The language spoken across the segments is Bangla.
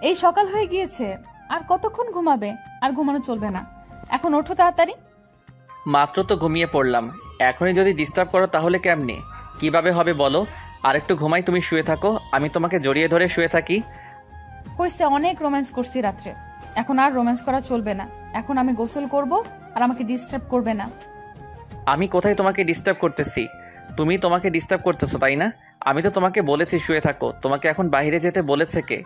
এই সকাল হয়ে গিয়েছে, আর কতক্ষণ ঘুমাবে? আর ঘুমানো চলবে না, এখন ওঠো তাড়াতাড়ি। মাত্র তো ঘুমিয়ে পড়লাম, এখনই যদি ডিস্টার্ব করো তাহলে কেমনে, কিভাবে হবে বলো? আর একটু ঘুমাই, তুমি শুয়ে থাকো, আমি তোমাকে জড়িয়ে ধরে শুয়ে থাকি। হয়েছে, অনেক রোম্যান্স করছি রাত্রে, এখন আর রোম্যান্স করা চলবে না। এখন আমি গোসল করব, আর আমাকে ডিস্টার্ব করবে না। আমি কোথায় তোমাকে ডিস্টার্ব করতেছি? তুমি তোমাকে ডিস্টার্ব করতেছো তাই না? আমি তো তোমাকে বলেছি শুয়ে থাকো, তোমাকে এখন বাইরে যেতে বলেছে কে?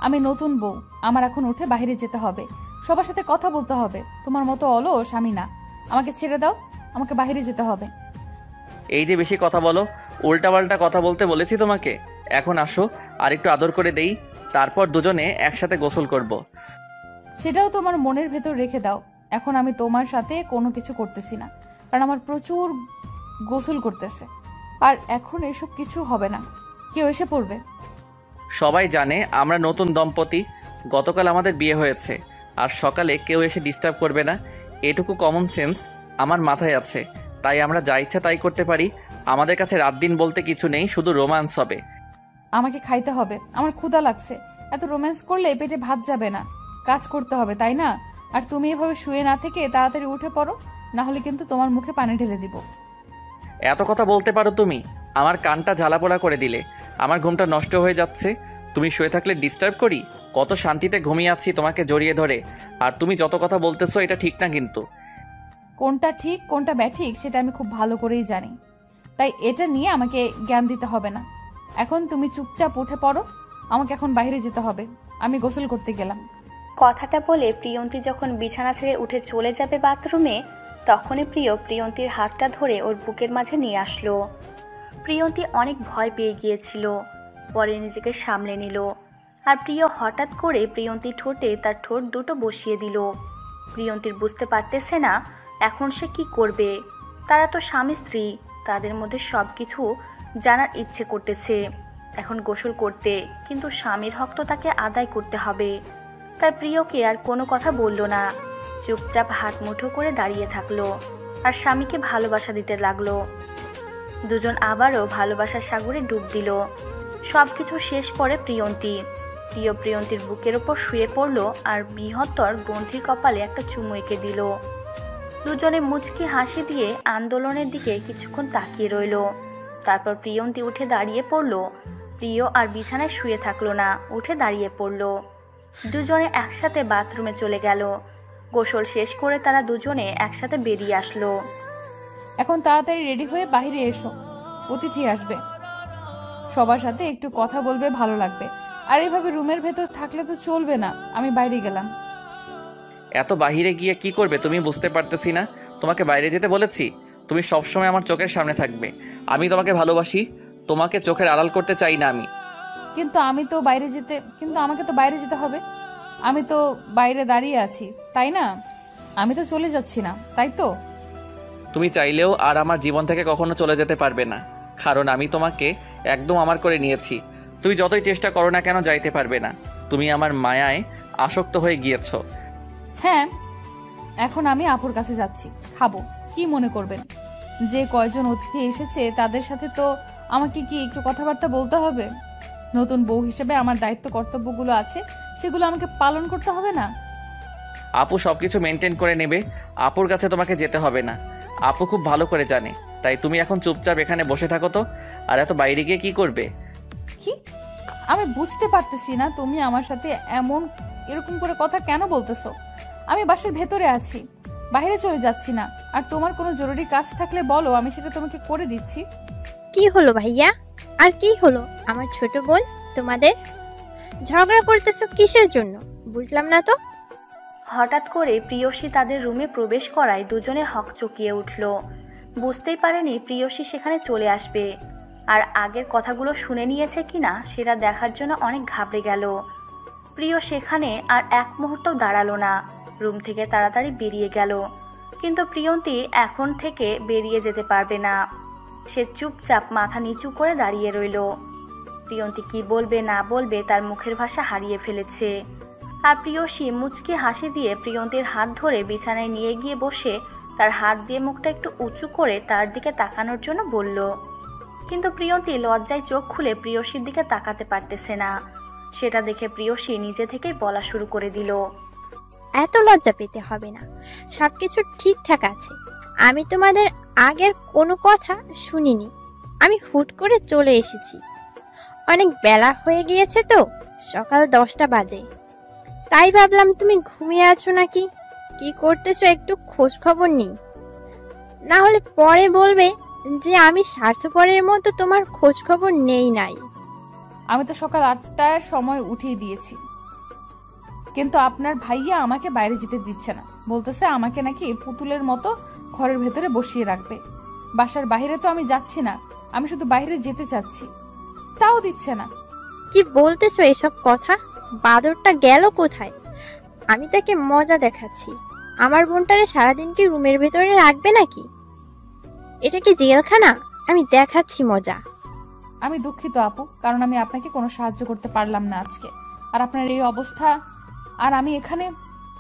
আমি নতুন বউ, আমার এখন উঠে বাইরে যেতে হবে, সবার সাথে কথা বলতে হবে। তোমার মতো অলস আমি না, আমাকে ছেড়ে দাও, আমাকে বাইরে যেতে হবে। এই যে বেশি কথা বলো, উল্টাপাল্টা কথা বলতে বলেছি তোমাকে। এখন আসো, আর একটু আদর করে দেই, তারপর দুজনে একসাথে গোসল করব। সেটাও তোমার মনের ভেতর রেখে দাও। এখন আমি তোমার সাথে কোনো কিছু করতেছি না, কারণ আমার প্রচুর গোসল করতেছে। আর এখন এসব কিছু হবে না, কেউ এসে পড়বে। সবাই জানে আমরা নতুন দম্পতি, গতকাল আমাদের বিয়ে হয়েছে, আর সকালে কেউ এসে ডিস্টার্ব করবে না, এটুকু কমন সেন্স আমার মাথায় আছে। তাই আমরা যা ইচ্ছা তাই করতে পারি। আমাদের কাছে রাত দিন বলতে কিছু নেই, শুধু রোম্যান্স হবে। আমাকে খাইতে হবে, আমার ক্ষুধা লাগছে। এত রোম্যান্স করলে পেটে ভাত যাবে না, কাজ করতে হবে তাই না? আর তুমি এভাবে শুয়ে না থেকে তাড়াতাড়ি উঠে পড়ো, না হলে কিন্তু তোমার মুখে পানি ঢেলে দিব। এত কথা বলতে পারো তুমি? আমার কানটা ঝালাপোড়া করে দিলে, আমার ঘুমটা নষ্ট হয়ে যাচ্ছে। তুমি শুয়ে থাকলে ডিস্টার্ব করি? কত শান্তিতে ঘুমিয়ে আছি তোমাকে জড়িয়ে ধরে, আর তুমি যত কথা বলতেছো এটা ঠিক না কিন্তু। কোনটা ঠিক কোনটা ব্যাঠিক সেটা আমি খুব ভালো করেই জানি, তাই এটা নিয়ে আমাকে জ্ঞান দিতে হবে না। এখন তুমি চুপচাপ উঠে পড়ো, আমাকে এখন বাইরে যেতে হবে, আমি গোসল করতে গেলাম। কথাটা বলে প্রিয়ন্তী যখন বিছানা ছেড়ে উঠে চলে যাবে বাথরুমে, তখনই প্রিয়ন্তীর হাতটা ধরে ওর বুকের মাঝে নিয়ে আসলো। প্রিয়ন্তী অনেক ভয় পেয়ে গিয়েছিল, পরে নিজেকে সামলে নিল। আর প্রিয় হঠাৎ করে প্রিয়ন্তীর ঠোঁটে তার ঠোঁট দুটো বসিয়ে দিল। প্রিয়ন্তীর বুঝতে পারতেছে না এখন সে কি করবে। তারা তো স্বামী স্ত্রী, তাদের মধ্যে সব কিছু জানার ইচ্ছে করতেছে এখন গোসল করতে, কিন্তু স্বামীর হক তো তাকে আদায় করতে হবে। তাই প্রিয়কে আর কোনো কথা বলল না, চুপচাপ হাত মুঠো করে দাঁড়িয়ে থাকলো আর স্বামীকে ভালোবাসা দিতে লাগলো। দুজন আবারও ভালোবাসার সাগরে ডুব দিল। সব কিছু শেষ করে প্রিয়ন্তীর বুকের ওপর শুয়ে পড়ল আর বৃহত্তর গ্রন্থির কপালে একটা চুমু এঁকে দিল। দুজনে মুচকি হাসি দিয়ে আন্দোলনের দিকে কিছুক্ষণ তাকিয়ে রইল। তারপর প্রিয়ন্তী উঠে দাঁড়িয়ে পড়ল। প্রিয় আর বিছানায় শুয়ে থাকলো না, উঠে দাঁড়িয়ে পড়ল। দুজনে একসাথে বাথরুমে চলে গেল। গোসল শেষ করে তারা দুজনে একসাথে বেরিয়ে আসলো। এখন তাড়াতাড়ি রেডি হয়ে বাইরে এসো, অতিথি আসবে, সবার সাথে একটু কথা বলবে, ভালো লাগবে। আর এভাবে রুমের ভেতর থাকলে তো চলবে না, আমি বাইরে গেলাম। এত বাইরে গিয়ে কি করবে তুমি বুঝতে পারতেছি না। তোমাকে বাইরে যেতে বলেছি? তুমি সবসময় আমার চোখের সামনে থাকবে। আমি তোমাকে ভালোবাসি, তোমাকে চোখের আড়াল করতে চাই না আমি। কিন্তু আমাকে তো বাইরে যেতে হবে। আমি তো বাইরে দাঁড়িয়ে আছি, তাই না? আমি তো চলে যাচ্ছি না, তাই তো? তুমি চাইলেও আর আমার জীবন থেকে কখনো চলে যেতে পারবে না, কারণ আমি তোমাকে একদম আমার করে নিয়েছি। তুমি যতই চেষ্টা করো না কেন যাইতে পারবে না। তুমি আমার মায়ায় আসক্ত হয়ে গিয়েছো। হ্যাঁ, এখন আমি আপুর কাছে যাচ্ছি, খাবো। কি মনে করবেন? যে কয়জন অতিথি এসেছে তাদের সাথে তো আমাকে কি একটু কথাবার্তা বলতে হবে? নতুন বউ হিসেবে আমার দায়িত্ব কর্তব্যগুলো আছে, সেগুলো আমাকে পালন করতে হবে না? আপু সবকিছু মেনটেন করে নেবে, আপুর কাছে তোমাকে যেতে হবে না। আপু খুব ভালো করে জানে। তাই তুমি এখন চুপচাপ এখানে বসে থাকো তো। আর এত বাইরে গিয়ে কি করবে? কি? আমি বুঝতে পারতেছি না তুমি আমার সাথে এরকম করে কথা কেন বলতেছো। আমি বাসার ভেতরে আছি, বাইরে চলে যাচ্ছি না। আর তোমার কোনো জরুরি কাজ থাকলে বলো, আমি সেটা তোমাকে করে দিচ্ছি। কি হলো ভাইয়া? আর কি হলো আমার ছোট বোন? তোমাদের ঝগড়া করতেছো কিসের জন্য বুঝলাম না তো। হঠাৎ করে প্রিয়সী তাদের রুমে প্রবেশ করায় দুজনে হকচকিয়ে উঠল। বুঝতেই পারেনি প্রিয়সী সেখানে চলে আসবে। আর আগের কথাগুলো শুনে নিয়েছে কিনা সেটা দেখার জন্য অনেক ঘাবড়ে গেল। প্রিয় সেখানে আর এক মুহূর্ত দাঁড়ালো না, রুম থেকে তাড়াতাড়ি বেরিয়ে গেল। কিন্তু প্রিয়ন্তী এখন থেকে বেরিয়ে যেতে পারবে না। সে চুপচাপ মাথা নিচু করে দাঁড়িয়ে রইল। প্রিয়ন্তী কি বলবে না বলবে তার মুখের ভাষা হারিয়ে ফেলেছে। আর প্রিয়সী মুচকি হাসি দিয়ে প্রিয়ন্তীর হাত ধরে বিছানায় নিয়ে গিয়ে বসে তার হাত দিয়ে মুখটা একটু উঁচু করে তার দিকে তাকানোর জন্য বলল। কিন্তু প্রিয়ন্তী লজ্জায় চোখ খুলে প্রিয়সীর দিকে তাকাতে পারতেছে না। সেটা দেখে প্রিয়সী নিজে থেকেই বলা শুরু করে দিল। এত লজ্জা পেতে হবে না, সবকিছু ঠিকঠাক আছে। আমি তোমাদের আগের কোনো কথা শুনিনি, আমি হুট করে চলে এসেছি। অনেক বেলা হয়ে গিয়েছে তো, সকাল 10টা বাজে। তাই ভাবলাম তুমি ঘুমিয়ে আছো নাকি, কি করতেছো একটু খোঁজ খবর নিই। না হলে পরে বলবে যে আমি স্বার্থপরের মতো তোমার খোঁজ খবর নেই নাই। আমি তো সকাল 8টার সময় উঠিয়ে দিয়েছি, কিন্তু আপনার ভাইয়া আমাকে বাইরে যেতে দিচ্ছে না। বলতেছে আমাকে নাকি পুতুলের মতো ঘরের ভেতরে বসিয়ে রাখবে। বাসার বাইরে তো আমি যাচ্ছি না, আমি শুধু বাইরে যেতে চাচ্ছি, তাও দিচ্ছে না। কি বলতেছো এসব কথা? বাদরটা গেল কোথায়? আমি তাকে মজা দেখাচ্ছি। আমার বোনটারে সারাদিন কি রুমের ভেতরে রাখবে নাকি? এটা কি জেলখানা? আমি দেখাচ্ছি মজা। আমি দুঃখিত আপু, কারণ আমি আপনাকে কোনো সাহায্য করতে পারলাম না আজকে। আর আপনার এই অবস্থা, আর আমি এখানে।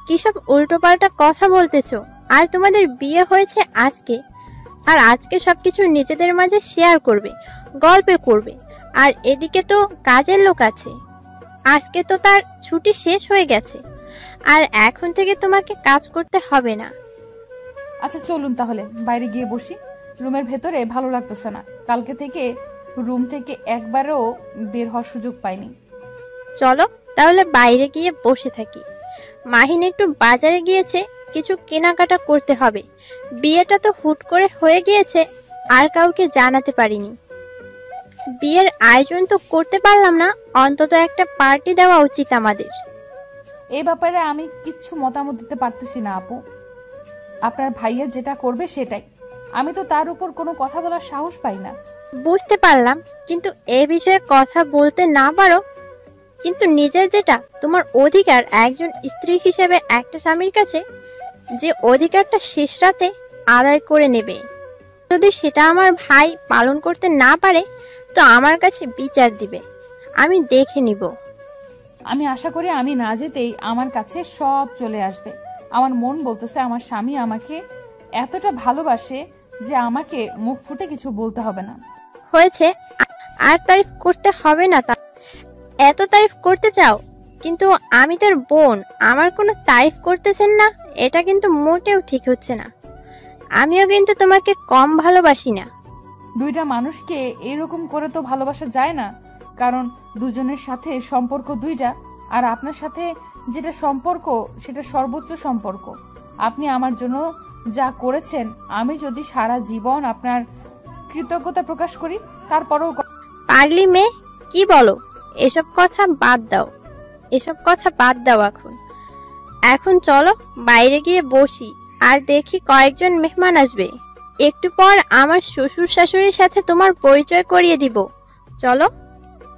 কিসব উল্টোপাল্টা কথা বলতেছো? আর তোমাদের বিয়ে হয়েছে আজকে, আর আজকে সবকিছু নিজেদের মাঝে শেয়ার করবে, গল্পে করবে। আর এদিকে তো কাজের লোক আছে, আজকে তো তার ছুটি শেষ হয়ে গেছে, আর এখন থেকে তোমাকে কাজ করতে হবে না। আচ্ছা চলুন তাহলে বাইরে গিয়ে বসি, রুমের ভেতরে ভালো লাগতেছে না। কালকে থেকে রুম থেকে একবারও বের হওয়ার সুযোগ পাইনি। চলো তাহলে বাইরে গিয়ে বসে থাকি। মাহিন একটু বাজারে গিয়েছে, কিছু কেনাকাটা করতে হবে। বিয়েটা তো হুট করে হয়ে গিয়েছে, আর কাউকে জানাতে পারিনি। বিয়ের আয়োজন তো করতে পারলাম না, অন্তত একটা পার্টি দেওয়া উচিত আমাদের। এই ব্যাপারে আমি কিচ্ছু মতামত দিতে পারতেছি না আপু। আপনার ভাইয়া যেটা করবে সেটাই, আমি তো তার উপর কোনো কথা বলার সাহস পাই না। বুঝতে পারলাম, কিন্তু এ বিষয়ে কথা বলতে না পারো, কিন্তু নিজের যেটা তোমার অধিকার একজন স্ত্রী হিসেবে একটা স্বামীর কাছে, যে অধিকারটা শেষ রাতে আদায় করে নেবে। যদি সেটা আমার ভাই পালন করতে না পারে, তো আমার কাছে বিচার দিবে, আমি দেখে নিব। আমি আশা করি আমি না যেতেই আমার কাছে সব চলে আসবে। আমার মন বলতেছে আমার স্বামী আমাকে এতটা ভালোবাসে যে আমাকে মুখ ফুটে কিছু বলতে হবে না। হয়েছে, আর তারিফ করতে হবে না। এত তারিফ করতে চাও, কিন্তু আমি তার বোন, আমার কোনো তারিফ করতেছেন না, এটা কিন্তু মোটেও ঠিক হচ্ছে না। আমিও কিন্তু তোমাকে কম ভালোবাসি না। দুইটা মানুষকে এরকম করে তো ভালোবাসা যায় না, কারণ দুজনের সাথে সম্পর্ক দুইটা। আর আপনার সাথে যেটা সম্পর্ক সেটা সর্বোচ্চ সম্পর্ক। আপনি আমার জন্য যা করেছেন, আমি যদি সারা জীবন আপনার কৃতজ্ঞতা প্রকাশ করি তারপরেও। পাগলি মেয়ে, কি বলো? এসব কথা বাদ দাও, এসব কথা বাদ দাও। এখন চলো বাইরে গিয়ে বসি, আর দেখি কয়েকজন মেহমান আসবে। একটু পর আমার শ্বশুর শাশুড়ির সাথে তোমার পরিচয় করিয়ে দিব। চলো।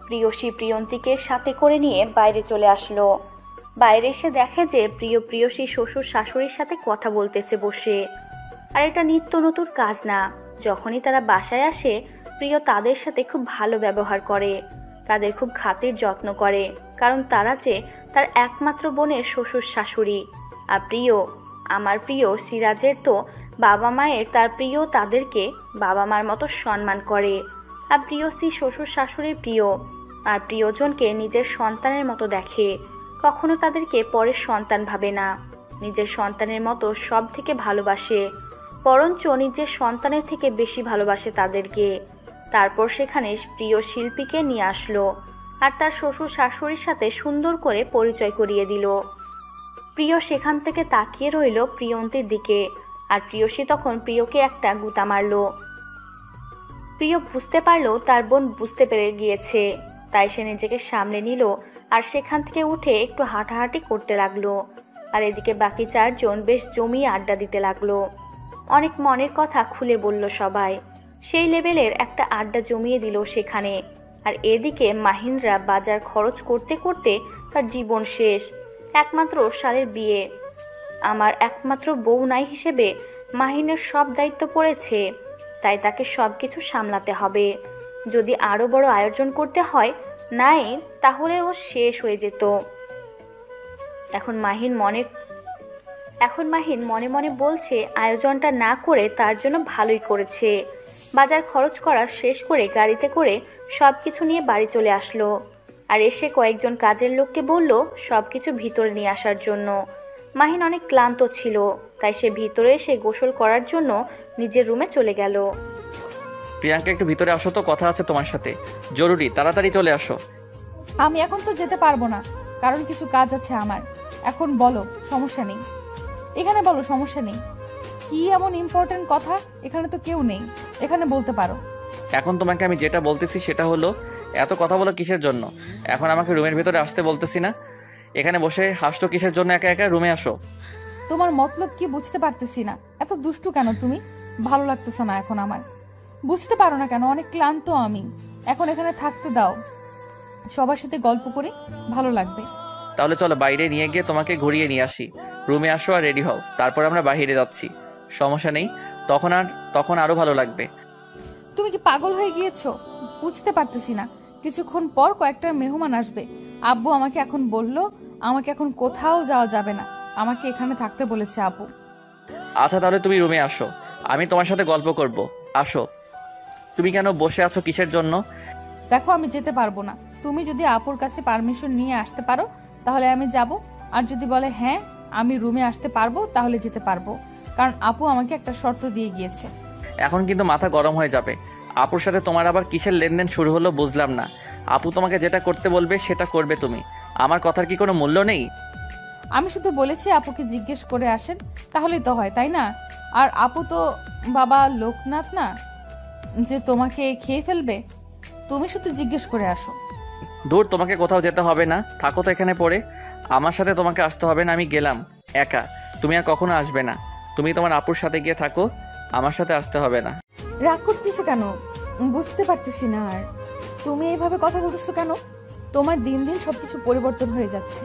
প্রিয়সী প্রিয়ন্তীকে সাথে করে নিয়ে বাইরে চলে আসলো। বাইরে এসে দেখে যে প্রিয়সী শ্বশুর শাশুড়ির সাথে কথা বলতেছে বসে। আর এটা নিত্য নতুন কাজ না। যখনই তারা বাসায় আসে, প্রিয় তাদের সাথে খুব ভালো ব্যবহার করে, তাদের খুব খাতির যত্ন করে, কারণ তারা যে তার একমাত্র বোনের শ্বশুর শাশুড়ি। আর আমার প্রিয় সিরাজের তো বাবা মায়ের, তার প্রিয় তাদেরকে বাবা মার মতো সম্মান করে। আর প্রিয়সী শ্বশুর শাশুড়ির প্রিয়, আর প্রিয়জনকে নিজের সন্তানের মতো দেখে, কখনো তাদেরকে পরের সন্তান ভাবে না, নিজের সন্তানের মতো সব থেকে ভালোবাসে, বরঞ্চ নিজের সন্তানের থেকে বেশি ভালোবাসে তাদেরকে। তারপর সেখানে প্রিয় শিল্পীকে নিয়ে আসলো, আর তার শ্বশুর শাশুড়ির সাথে সুন্দর করে পরিচয় করিয়ে দিল। প্রিয় সেখান থেকে তাকিয়ে রইল প্রিয়ন্তীর দিকে, আর প্রিয়সী তখন প্রিয়কে একটা গুতা মারল। প্রিয় বুঝতে পারলো তার বোন বুঝতে পেরে গিয়েছে, তাই সে নিজেকে সামলে নিল, আর সেখান থেকে উঠে একটু হাঁটাহাঁটি করতে লাগলো। আর এদিকে বাকি চারজন বেশ জমিয়ে আড্ডা দিতে লাগলো, অনেক মনের কথা খুলে বলল সবাই। সেই লেভেলের একটা আড্ডা জমিয়ে দিল সেখানে। আর এদিকে মাহিনরা বাজার খরচ করতে করতে তার জীবন শেষ। একমাত্র শালের বিয়ে, আমার একমাত্র বউ নাই হিসেবে মাহিনের সব দায়িত্ব পড়েছে, তাই তাকে সব কিছু সামলাতে হবে। যদি আরও বড় আয়োজন করতে হয় নাই, তাহলে ও শেষ হয়ে যেত। এখন মাহিন মনে মনে বলছে আয়োজনটা না করে তার জন্য ভালোই করেছে। বাজার খরচ করা শেষ করে গাড়িতে করে সব কিছু নিয়ে বাড়ি চলে আসলো। আর এসে কয়েকজন কাজের লোককে বলল সব কিছু ভিতরে নিয়ে আসার জন্য। মাহিন অনেক ক্লান্ত ছিল, তাই সে ভিতরে এসে গোসল করার জন্য নিজের রুমে চলে গেল। প্রিয়াঙ্কা একটু ভিতরে আসো তো, কথা আছে তোমার সাথে, জরুরি, তাড়াতাড়ি চলে আসো। আমি এখন তো যেতে পারবো না, কারণ কিছু কাজ আছে আমার। এখন বলো, সমস্যা নেই। এখানে বলো, সমস্যা নেই। কি এমন ইম্পর্টেন্ট কথা? এখানে তো কেউ নেই, এখানে বলতে পারো। এখন তোমাকে আমি যেটা বলতেছি সেটা হলো, এত কথা বলো কিসের জন্য? এখন আমাকে রুমের ভিতরে আসতে বলতেছি না? এখানে বসে হাসছো কিসের জন্য? একা একা রুমে আসো। তোমার মতলব কি বুঝতে পারতেছি না। এত দুষ্টু কেন তুমি? ভালো লাগতেছে না এখন আমার। বুঝতে পারো না কেন? অনেক ক্লান্ত আমি। এখন এখানে থাকতে দাও, সবার সাথে গল্প করে ভালো লাগবে। তাহলে চলো বাইরে নিয়ে গিয়ে তোমাকে ঘুরিয়ে নিয়ে আসি। রুমে আসো আর রেডি হও, তারপর আমরা বাইরে যাচ্ছি। সমস্যা নেই, তখন আরো ভালো লাগবে। তুমি কি পাগল হয়ে গিয়েছো? বুঝতে পারতেছি না। কিছুক্ষণ পর কয়েকটা মেহমান আসবে। আব্বু আমাকে এখন বললো আমাকে এখন কোথাও যাওয়া যাবে না, আমাকে এখানে থাকতে বলেছে আব্বু। আচ্ছা তাহলে তুমি রুমে আসো, আমি তোমার সাথে গল্প করব। আসো। তুমি কেন বসে আছো কিসের জন্য? দেখো, আমি যেতে পারবো না। তুমি যদি আপুর কাছে পারমিশন নিয়ে আসতে পারো তাহলে আমি যাব, আর যদি বলে হ্যাঁ আমি রুমে আসতে পারবো তাহলে যেতে পারবো, কারণ আপু আমাকে একটা শর্ত দিয়ে গিয়েছে। এখন কিন্তু মাথা গরম হয়ে যাবে। আপুর সাথে তোমার আবার কিসের লেনদেন শুরু হলো বুঝলাম না। আপু তোমাকে যেটা করতে বলবে সেটা করবে তুমি। আমার কথার কি কোনো মূল্য নেই? আমি শুধু বলেছি আপুকে জিজ্ঞেস করে আসেন, তাহলেই তো হয়, তাই না? আর আপু তো বাবা লোকনাথ না যে তোমাকে খেয়ে ফেলবে। তুমি শুধু জিজ্ঞেস করে আসো। দূর, তোমাকে কোথাও যেতে হবে না, থাকো তো এখানে পড়ে। আমার সাথে তোমাকে আসতে হবে না, আমি গেলাম একা। তুমি আর কখনো আসবে না। তুমি তোমার আপুর সাথে গিয়ে থাকো, আমার সাথে আসতে হবে না। রাগ করতেছো কেন? বুঝতে পারতেছি না। আর তুমি এইভাবে কথা বলতেছো কেন? তোমার দিন দিন সবকিছু পরিবর্তন হয়ে যাচ্ছে।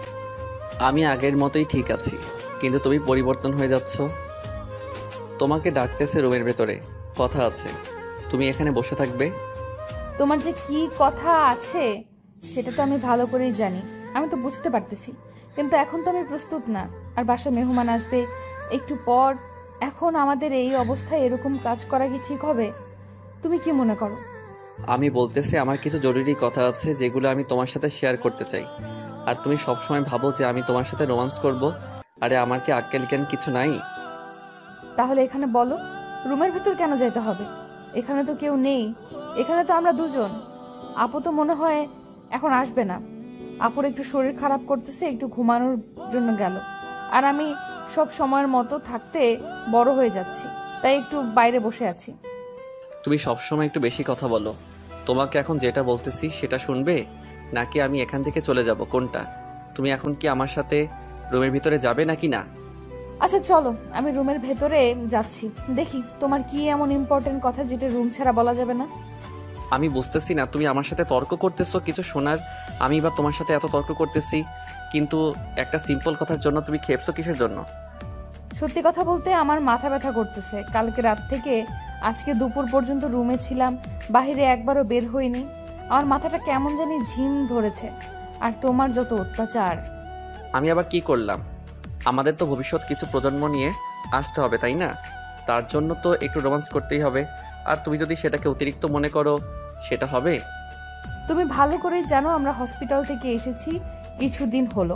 আমি আগের মতোই ঠিক আছি, কিন্তু তুমি পরিবর্তন হয়ে যাচ্ছ। তোমাকে ডাকতেছে রুমের ভেতরে, কথা আছে, তুমি এখানে বসে থাকবে। তোমার যে কি কথা আছে সেটা তো আমি ভালো করেই জানি, আমি তো বুঝতে পারতেছি, কিন্তু এখন তো আমি প্রস্তুত না। আর বাসায় মেহমান আসবে একটু পর। এখন আমাদের এই অবস্থায় এরকম কাজ করা কি ঠিক হবে? তুমি কি মনে করো? আমি বলতেছি আমার কিছু জরুরি কথা আছে যেগুলো আমি তোমার সাথে শেয়ার করতে চাই। আর তুমি সবসময় ভাবো যে আমি তোমার সাথে রোমান্স করব। আরে আমার কি আক্কেল জ্ঞান কিছু নাই? তাহলে এখানে বলো, রুমের ভিতর কেন যেতে হবে? এখানে তো কেউ নেই, এখানে তো আমরা দুজন। আপু তো মনে হয় এখন আসবে না। আপুর একটু শরীর খারাপ করতেছে, একটু ঘুমানোর জন্য গেল। আর আমি সব সময়ের মতো থাকতে বড় হয়ে যাচ্ছি, তাই একটু বাইরে বসে আছি। তুমি সবসময় একটু বেশি কথা বলো। তোমাকে এখন যেটা বলতেছি সেটা শুনবে, নাকি আমি এখান থেকে চলে যাব, কোনটা? তুমি এখন কি আমার সাথে রুমের ভিতরে যাবে নাকি না? আচ্ছা চলো, আমি রুমের ভেতরে যাচ্ছি। দেখি তোমার কি এমন ইম্পর্টেন্ট কথা যেটা রুম ছাড়া বলা যাবে না। আমি বুঝতেছি না, তুমি আমার সাথে তর্ক করতেছো কিছু শোনার। আমি বা তোমার সাথে এত তর্ক করতেছি, কিন্তু একটা সিম্পল কথার জন্য তুমি খেপছো কিসের জন্য? সত্যি কথা বলতে আমার মাথা ব্যথা করতেছে। কালকে রাত থেকে আজকে দুপুর পর্যন্ত রুমে ছিলাম, বাইরে একবারও বের হইনি। আমার মাথাটা কেমন জানি ঝিম ধরেছে। আর তোমার যত অত্যাচার। আমি আবার কি করলাম? আমাদের তো ভবিষ্যৎ কিছু প্রজন্ম নিয়ে আসতে হবে, তাই না? তার জন্য তো একটু রোমান্স করতেই হবে। আর তুমি যদি সেটাকে অতিরিক্ত মনে করো, সেটা হবে। তুমি ভালো করেই জানো আমরা হসপিটাল থেকে এসেছি কিছুদিন হলো,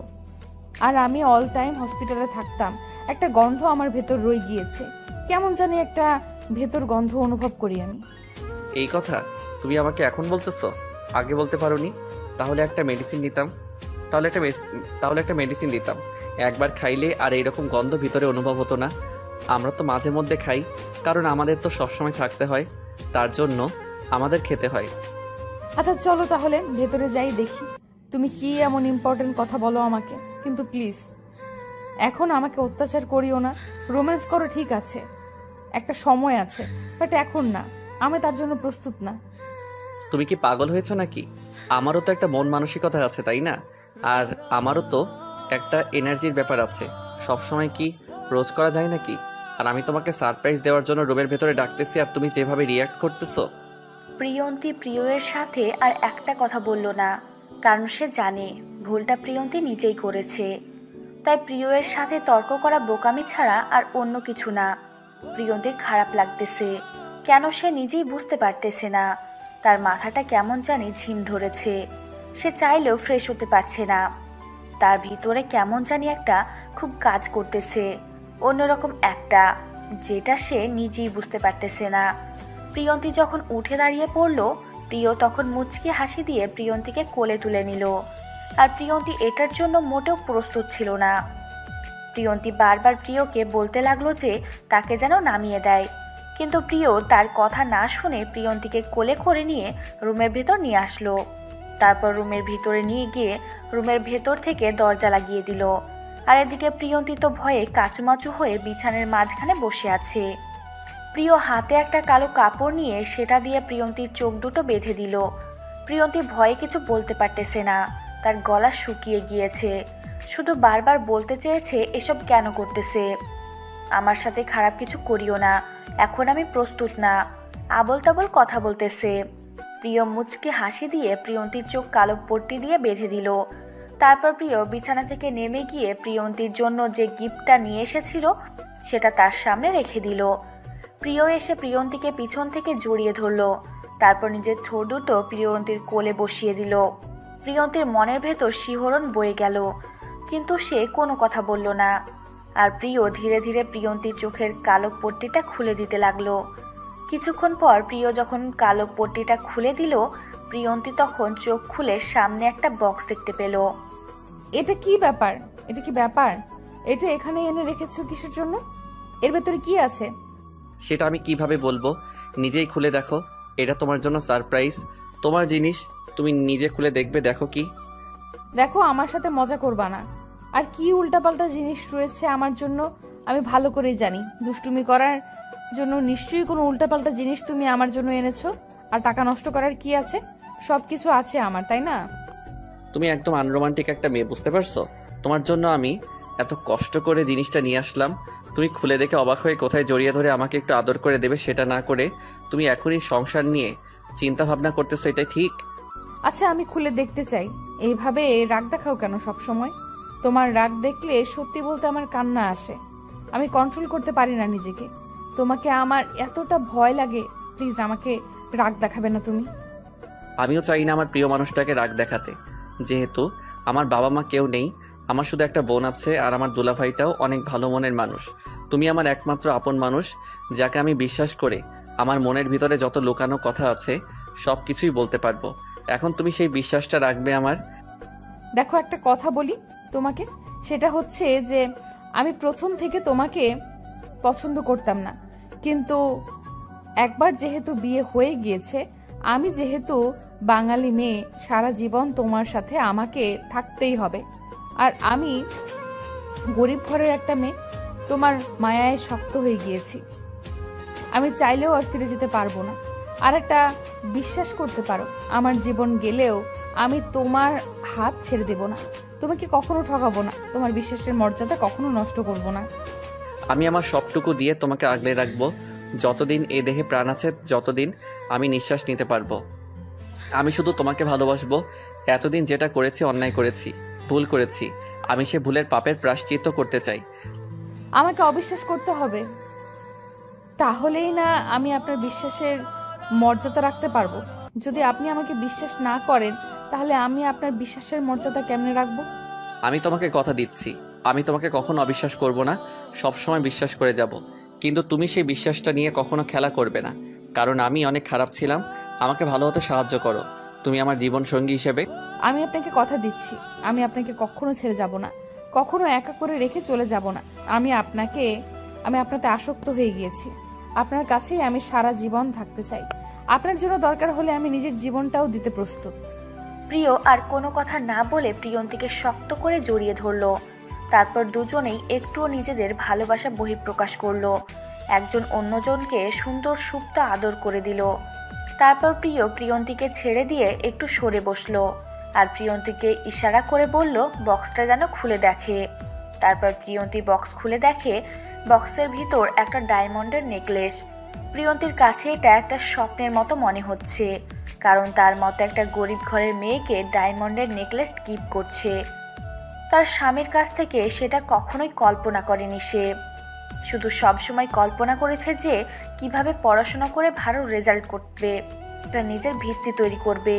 আর আমি অল টাইম হসপিটালে থাকতাম। একটা গন্ধ আমার ভেতর রয়ে গিয়েছে, কেমন জানি একটা ভেতর গন্ধ অনুভব করি আমি। এই কথা তুমি আমাকে এখন বলতেছো, আগে বলতে পারোনি? তাহলে একটা মেডিসিন নিতাম, তাহলে একটা মেডিসিন দিতাম। একবার খাইলে আর এইরকম গন্ধ ভিতরে অনুভব হতো না। আমরা তো মাঝে মধ্যে খাই, কারণ আমাদের তো সবসময় থাকতে হয়, তার জন্য আমাদের খেতে হয়। আচ্ছা চলো তাহলে ভেতরে যাই, দেখি তুমি কি এমন ইম্পর্টেন্ট কথা বলো আমাকে। কিন্তু প্লিজ এখন আমাকে অত্যাচার করিও না। রোম্যান্স করো ঠিক আছে, একটা সময় আছে, বাট এখন না, আমি তার জন্য প্রস্তুত না। তুমি কি পাগল হয়েছো নাকি? আমারও তো একটা মন মানসিকতা আছে, তাই না? আর আমারও তো একটা এনার্জির ব্যাপার আছে। সব সময় কি রোজ করা যায় নাকি? আর আমি তোমাকে সারপ্রাইজ দেওয়ার জন্য রুমের ভেতরে ডাকতেছি, আর তুমি যেভাবে রিয়্যাক্ট করতেছো। প্রিয়ন্তী প্রিয়ের সাথে আর একটা কথা বলল না, কারণ সে জানে ভুলটা প্রিয়ন্তী নিজেই করেছে। তাই প্রিয়ের সাথে তর্ক করা বোকামি ছাড়া আর অন্য কিছু না। প্রিয়ন্তীর খারাপ লাগতেছে, কেন সে নিজেই বুঝতে পারতেছে না। তার মাথাটা কেমন জানি ঝিম ধরেছে। সে চাইলেও ফ্রেশ হতে পারছে না। তার ভিতরে কেমন জানি একটা খুব কাজ করতেছে, অন্যরকম একটা, যেটা সে নিজেই বুঝতে পারতেছে না। প্রিয়ন্তী যখন উঠে দাঁড়িয়ে পড়ল, প্রিয় তখন মুচকি হাসি দিয়ে প্রিয়ন্তীকে কোলে তুলে নিল। আর প্রিয়ন্তী এটার জন্য মোটেও প্রস্তুত ছিল না। প্রিয়ন্তী বারবার প্রিয়কে বলতে লাগলো যে তাকে যেন নামিয়ে দেয়, কিন্তু প্রিয় তার কথা না শুনে প্রিয়ন্তীকে কোলে করে নিয়ে রুমের ভেতর নিয়ে আসলো। তারপর রুমের ভিতরে নিয়ে গিয়ে রুমের ভেতর থেকে দরজা লাগিয়ে দিল। আর এদিকে প্রিয়ন্তী তো ভয়ে কাচুমাচু হয়ে বিছানার মাঝখানে বসে আছে। প্রিয় হাতে একটা কালো কাপড় নিয়ে সেটা দিয়ে প্রিয়ন্তীর চোখ দুটো বেঁধে দিল। প্রিয়ন্তী ভয়ে কিছু বলতে পারতেছে না, তার গলা শুকিয়ে গিয়েছে। শুধু বারবার বলতে চেয়েছে এসব কেন করতেছে, আমার সাথে খারাপ কিছু করিও না, এখন আমি প্রস্তুত না, আবল তাবল কথা বলতেছে। প্রিয় মুচকে হাসি দিয়ে প্রিয়ন্তীর চোখ কালো পট্টি দিয়ে বেঁধে দিল। তারপর প্রিয় বিছানা থেকে নেমে গিয়ে প্রিয়ন্তীর জন্য যে গিফটটা নিয়ে এসেছিল সেটা তার সামনে রেখে দিল। প্রিয় এসে প্রিয়ন্তীকে পিছন থেকে জড়িয়ে ধরল, তারপর নিজের ঠোঁট দুটো প্রিয়ন্তীর কোলে বসিয়ে দিল। প্রিয়ন্তীর মনের ভেতর শিহরণ বয়ে গেল, কিন্তু সে কোনো কথা বলল না। আর প্রিয় ধীরে ধীরে প্রিয়ন্তীর চোখের কালো পট্টিটা খুলে দিতে লাগলো। কিছুক্ষণ পর প্রিয় যখন কালো পট্টিটা খুলে দিল, প্রিয়ন্তী তখন চোখ খুলে সামনে একটা বক্স দেখতে পেল। এটা কি ব্যাপার? এটা কি ব্যাপার? এটা এখানে এনে রেখেছো কিসের জন্য? এর ভেতরে কি আছে? সেটা আমি কিভাবে বলবো? নিজেই খুলে দেখো, এটা তোমার জন্য সারপ্রাইজ। তোমার জিনিস, তুমি নিজে খুলে দেখবে। দেখো কি। দেখো, আমার সাথে মজা করবা না। আর কি উল্টাপাল্টা জিনিস রয়েছে আমার জন্য আমি ভালো করেই জানি। দুষ্টুমি করার জন্য নিশ্চয়ই কোনো উল্টাপাল্টা জিনিস তুমি আমার জন্য এনেছো। আর টাকা নষ্ট করার কি আছে? সবকিছু আছে আমার, তাই না? তুমি একদম আনরোমান্টিক একটা মেয়ে, বুঝতে পারছো? তোমার জন্য আমি এত কষ্ট করে জিনিসটা নিয়ে আসলাম, তুমি খুলে দেখে অবাক হয়ে কোথায় জড়িয়ে ধরে আমাকে একটু আদর করে দেবে সেটা না করে তুমি এখনই সংসার নিয়ে চিন্তা ভাবনা করতেছো, এটাই ঠিক? আচ্ছা, আমি খুলে দেখতে চাই। এইভাবে রাগ দেখাও কেন সব সময়? তোমার রাগ দেখলে সত্যি বলতে আমার কান্না আসে। আমি কন্ট্রোল করতে পারি না নিজেকে। তোমাকে আমার এতটা ভয় লাগে। প্লিজ আমাকে রাগ দেখাবে না তুমি। আমিও চাই না আমার প্রিয় মানুষটাকে রাগ দেখাতে। যেহেতু আমার বাবা মা কেউ নেই, আমার শুধু একটা বোন আছে, আর আমার দুলাভাইটাও অনেক ভালো মনের মানুষ। তুমি আমার একমাত্র আপন মানুষ, যাকে আমি বিশ্বাস করে আমার মনের ভিতরে যত লুকানো কথা আছে সব কিছুই বলতে পারবো। এখন তুমি সেই বিশ্বাসটা রাখবে আমার। দেখো, একটা কথা বলি তোমাকে, সেটা হচ্ছে যে আমি প্রথম থেকে তোমাকে পছন্দ করতাম না, কিন্তু একবার যেহেতু বিয়ে হয়ে গিয়েছে, আমি যেহেতু বাঙালি মেয়ে, সারা জীবন তোমার সাথে আমাকে থাকতেই হবে। আর আমি গরিব ঘরের একটা মেয়ে, তোমার মায়ায় শক্ত হয়ে গিয়েছি। আমি চাইলেও আর ফিরে যেতে পারবো না। আর একটা বিশ্বাস করতে পারো, আমার জীবন গেলেও আমি তোমার হাত ছেড়ে দেব না। তোমাকে কখনো ঠকাবো না, তোমার বিশ্বাসের মর্যাদা কখনো নষ্ট করব না। আমি আমার সবটুকু দিয়ে তোমাকে আগলে রাখবো, যতদিন এই দেহে প্রাণ আছে, যতদিন আমি নিঃশ্বাস নিতে পারবো। আমি শুধু তোমাকে ভালোবাসবো। এতদিন যেটা করেছি, অন্যায় করেছি, ভুল করেছি, আমি সে ভুলের পাপের প্রায়শ্চিত্ত করতে চাই। আমাকে অবিশ্বাস করতে হবে, তাহলেই না আমি আপনার বিশ্বাসের মর্যাদা রাখতে পারবো। যদি আপনি আমাকে বিশ্বাস না করেন, তাহলে আমি আপনার বিশ্বাসের মর্যাদা কেমনে রাখবো? আমি তোমাকে কথা দিচ্ছি, আমি তোমাকে কখনো অবিশ্বাস করব না, সবসময় বিশ্বাস করে যাব। কিন্তু তুমি সেই বিশ্বাসটা নিয়ে কখনো খেলা করবে না, কারণ আমি অনেক খারাপ ছিলাম। আমাকে ভালো হতে সাহায্য করো, তুমি আমার জীবন সঙ্গী হিসেবে। আমি আপনাকে কথা দিচ্ছি, আমি আপনাকে কখনো ছেড়ে যাব না, কখনো একা করে রেখে চলে যাব না। আমি আপনাতে আসক্ত হয়ে গিয়েছি। আপনার কাছেই আমি সারা জীবন থাকতে চাই। আপনার জন্য দরকার হলে আমি নিজের জীবনটাও দিতে প্রস্তুত। প্রিয় আর কোনো কথা না বলে প্রিয়ন্তীকে শক্ত করে জড়িয়ে ধরল। তারপর দুজনেই একটুও নিজেদের ভালোবাসা বহিঃপ্রকাশ করলো, একজন অন্যজনকে সুন্দর সুপ্ত আদর করে দিল। তারপর প্রিয় প্রিয়ন্তীকে ছেড়ে দিয়ে একটু সরে বসলো, আর প্রিয়ন্তীকে ইশারা করে বলল বক্সটা যেন খুলে দেখে। তারপর প্রিয়ন্তী বক্স খুলে দেখে, বক্সের ভিতর একটা ডায়মন্ডের নেকলেস। প্রিয়ন্তীর কাছে এটা একটা স্বপ্নের মতো মনে হচ্ছে, কারণ তার মতো একটা গরিব ঘরের মেয়েকে ডায়মন্ডের নেকলেস গিফট করছে। তার স্বামীর কাছ থেকে সেটা কখনোই কল্পনা করেনি সে। শুধু সবসময় কল্পনা করেছে যে কিভাবে পড়াশোনা করে ভালো রেজাল্ট করবে, একটা নিজের ভিত্তি তৈরি করবে।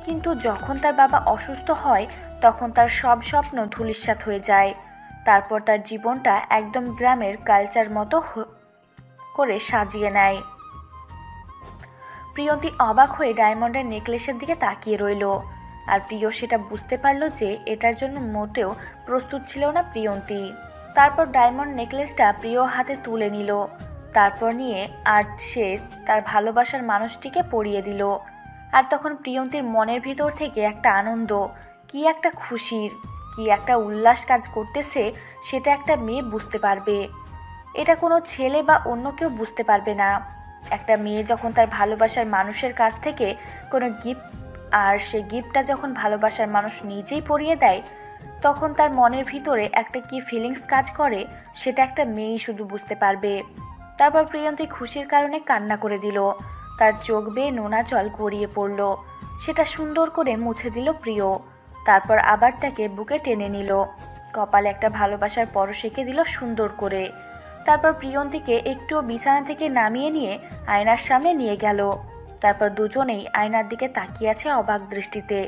কিন্তু যখন তার বাবা অসুস্থ হয় তখন তার সব স্বপ্ন ধূলিসাৎ হয়ে যায়। তারপর তার জীবনটা একদম গ্রামের কালচার মতো করে সাজিয়ে নেয়। প্রিয়ন্তী অবাক হয়ে ডায়মন্ডের নেকলেসের দিকে তাকিয়ে রইল। আর প্রিয় সেটা বুঝতে পারল যে এটার জন্য মোটেও প্রস্তুত ছিল না প্রিয়ন্তী। তারপর ডায়মন্ড নেকলেসটা প্রিয় হাতে তুলে নিল। তারপর নিয়ে আর সে তার ভালোবাসার মানুষটিকে পরিয়ে দিল। আর তখন প্রিয়ন্তীর মনের ভিতর থেকে একটা আনন্দ, কি একটা খুশির, কি একটা উল্লাস কাজ করতেছে সেটা একটা মেয়ে বুঝতে পারবে। এটা কোনো ছেলে বা অন্য কেউ বুঝতে পারবে না। একটা মেয়ে যখন তার ভালোবাসার মানুষের কাছ থেকে কোনো গিফট, আর সে গিফটটা যখন ভালোবাসার মানুষ নিজেই পরিয়ে দেয়, তখন তার মনের ভিতরে একটা কি ফিলিংস কাজ করে সেটা একটা মেয়েই শুধু বুঝতে পারবে। তারপর প্রিয়ন্তী খুশির কারণে কান্না করে দিল। তার চোখ বেয়ে নোনা জল গড়িয়ে পড়ল। সেটা সুন্দর করে মুছে দিল প্রিয়। তারপর আবার তাকে বুকে টেনে নিল, কপালে একটা ভালোবাসার পরশ এঁকে দিল সুন্দর করে। তারপর প্রিয়ন্তীকে একটু বিছানা থেকে নামিয়ে নিয়ে আয়নার সামনে নিয়ে গেল। তারপর দুজনেই আয়নার দিকে তাকিয়ে আছে অবাক দৃষ্টিতে।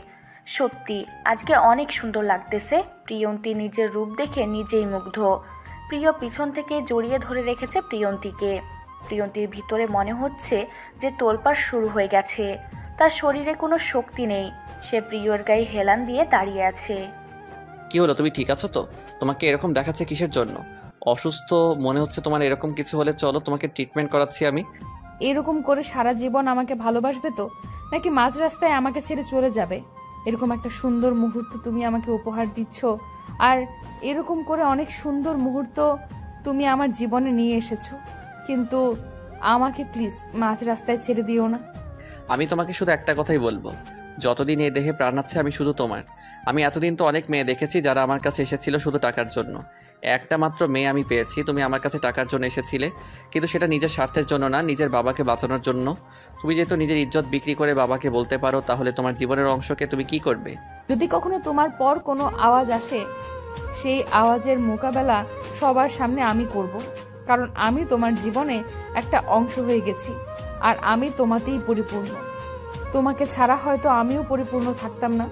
সত্যি আজকে অনেক সুন্দর লাগতেছে। প্রিয়ন্তী নিজের রূপ দেখে নিজেই মুগ্ধ। প্রিয় পিছন থেকে জড়িয়ে ধরে রেখেছে প্রিয়ন্তীকে। প্রিয়ন্তীর ভিতরে মনে হচ্ছে যে তোলপাড় শুরু হয়ে গেছে। তার শরীরে কোনো শক্তি নেই। সে প্রিয়র গায়ে হেলান দিয়ে দাঁড়িয়ে আছে। কি হলো, তুমি ঠিক আছো তো? তোমাকে এরকম দেখাচ্ছে কিসের জন্য? অসুস্থ মনে হচ্ছে তোমার। এরকম কিছু হলে চলো, তোমাকে ট্রিটমেন্ট করাচ্ছি আমি। এরকম করে সারা জীবন আমাকে ভালোবাসবে তো, নাকি মাঝ রাস্তায় আমাকে ছেড়ে চলে যাবে? এরকম একটা সুন্দর মুহূর্ত তুমি আমাকে উপহার দিচ্ছ, আর এরকম করে অনেক সুন্দর মুহূর্ত তুমি আমার জীবনে নিয়ে এসেছো, কিন্তু আমাকে প্লিজ মাঝ রাস্তায় ছেড়ে দিও না। আমি তোমাকে শুধু একটা কথাই বলবো, যতদিন এই দেহে প্রাণ আছে আমি শুধু তোমার। আমি এতদিন তো অনেক মেয়ে দেখেছি যারা আমার কাছে এসেছিল শুধু টাকার জন্য। একটা মাত্র মেয়ে আমি পেয়েছি, তুমি আমার কাছে টাকার জন্য এসেছিলে, কিন্তু সেটা নিজের স্বার্থের জন্য না, নিজের বাবাকে বাঁচানোর জন্য। তুমি যেহেতু নিজের ইজ্জত বিক্রি করে বাবাকে বলতে পারো, তাহলে তোমার জীবনের অংশকে তুমি কি করবে? যদি কখনো তোমার পর কোনো আওয়াজ আসে, সেই আওয়াজের মোকাবেলা সবার সামনে আমি করব, কারণ আমি তোমার জীবনে একটা অংশ হয়ে গেছি, আর আমি তোমাতেই পরিপূর্ণ। তোমাকে ছাড়া হয়তো আমিও পরিপূর্ণ থাকতাম না।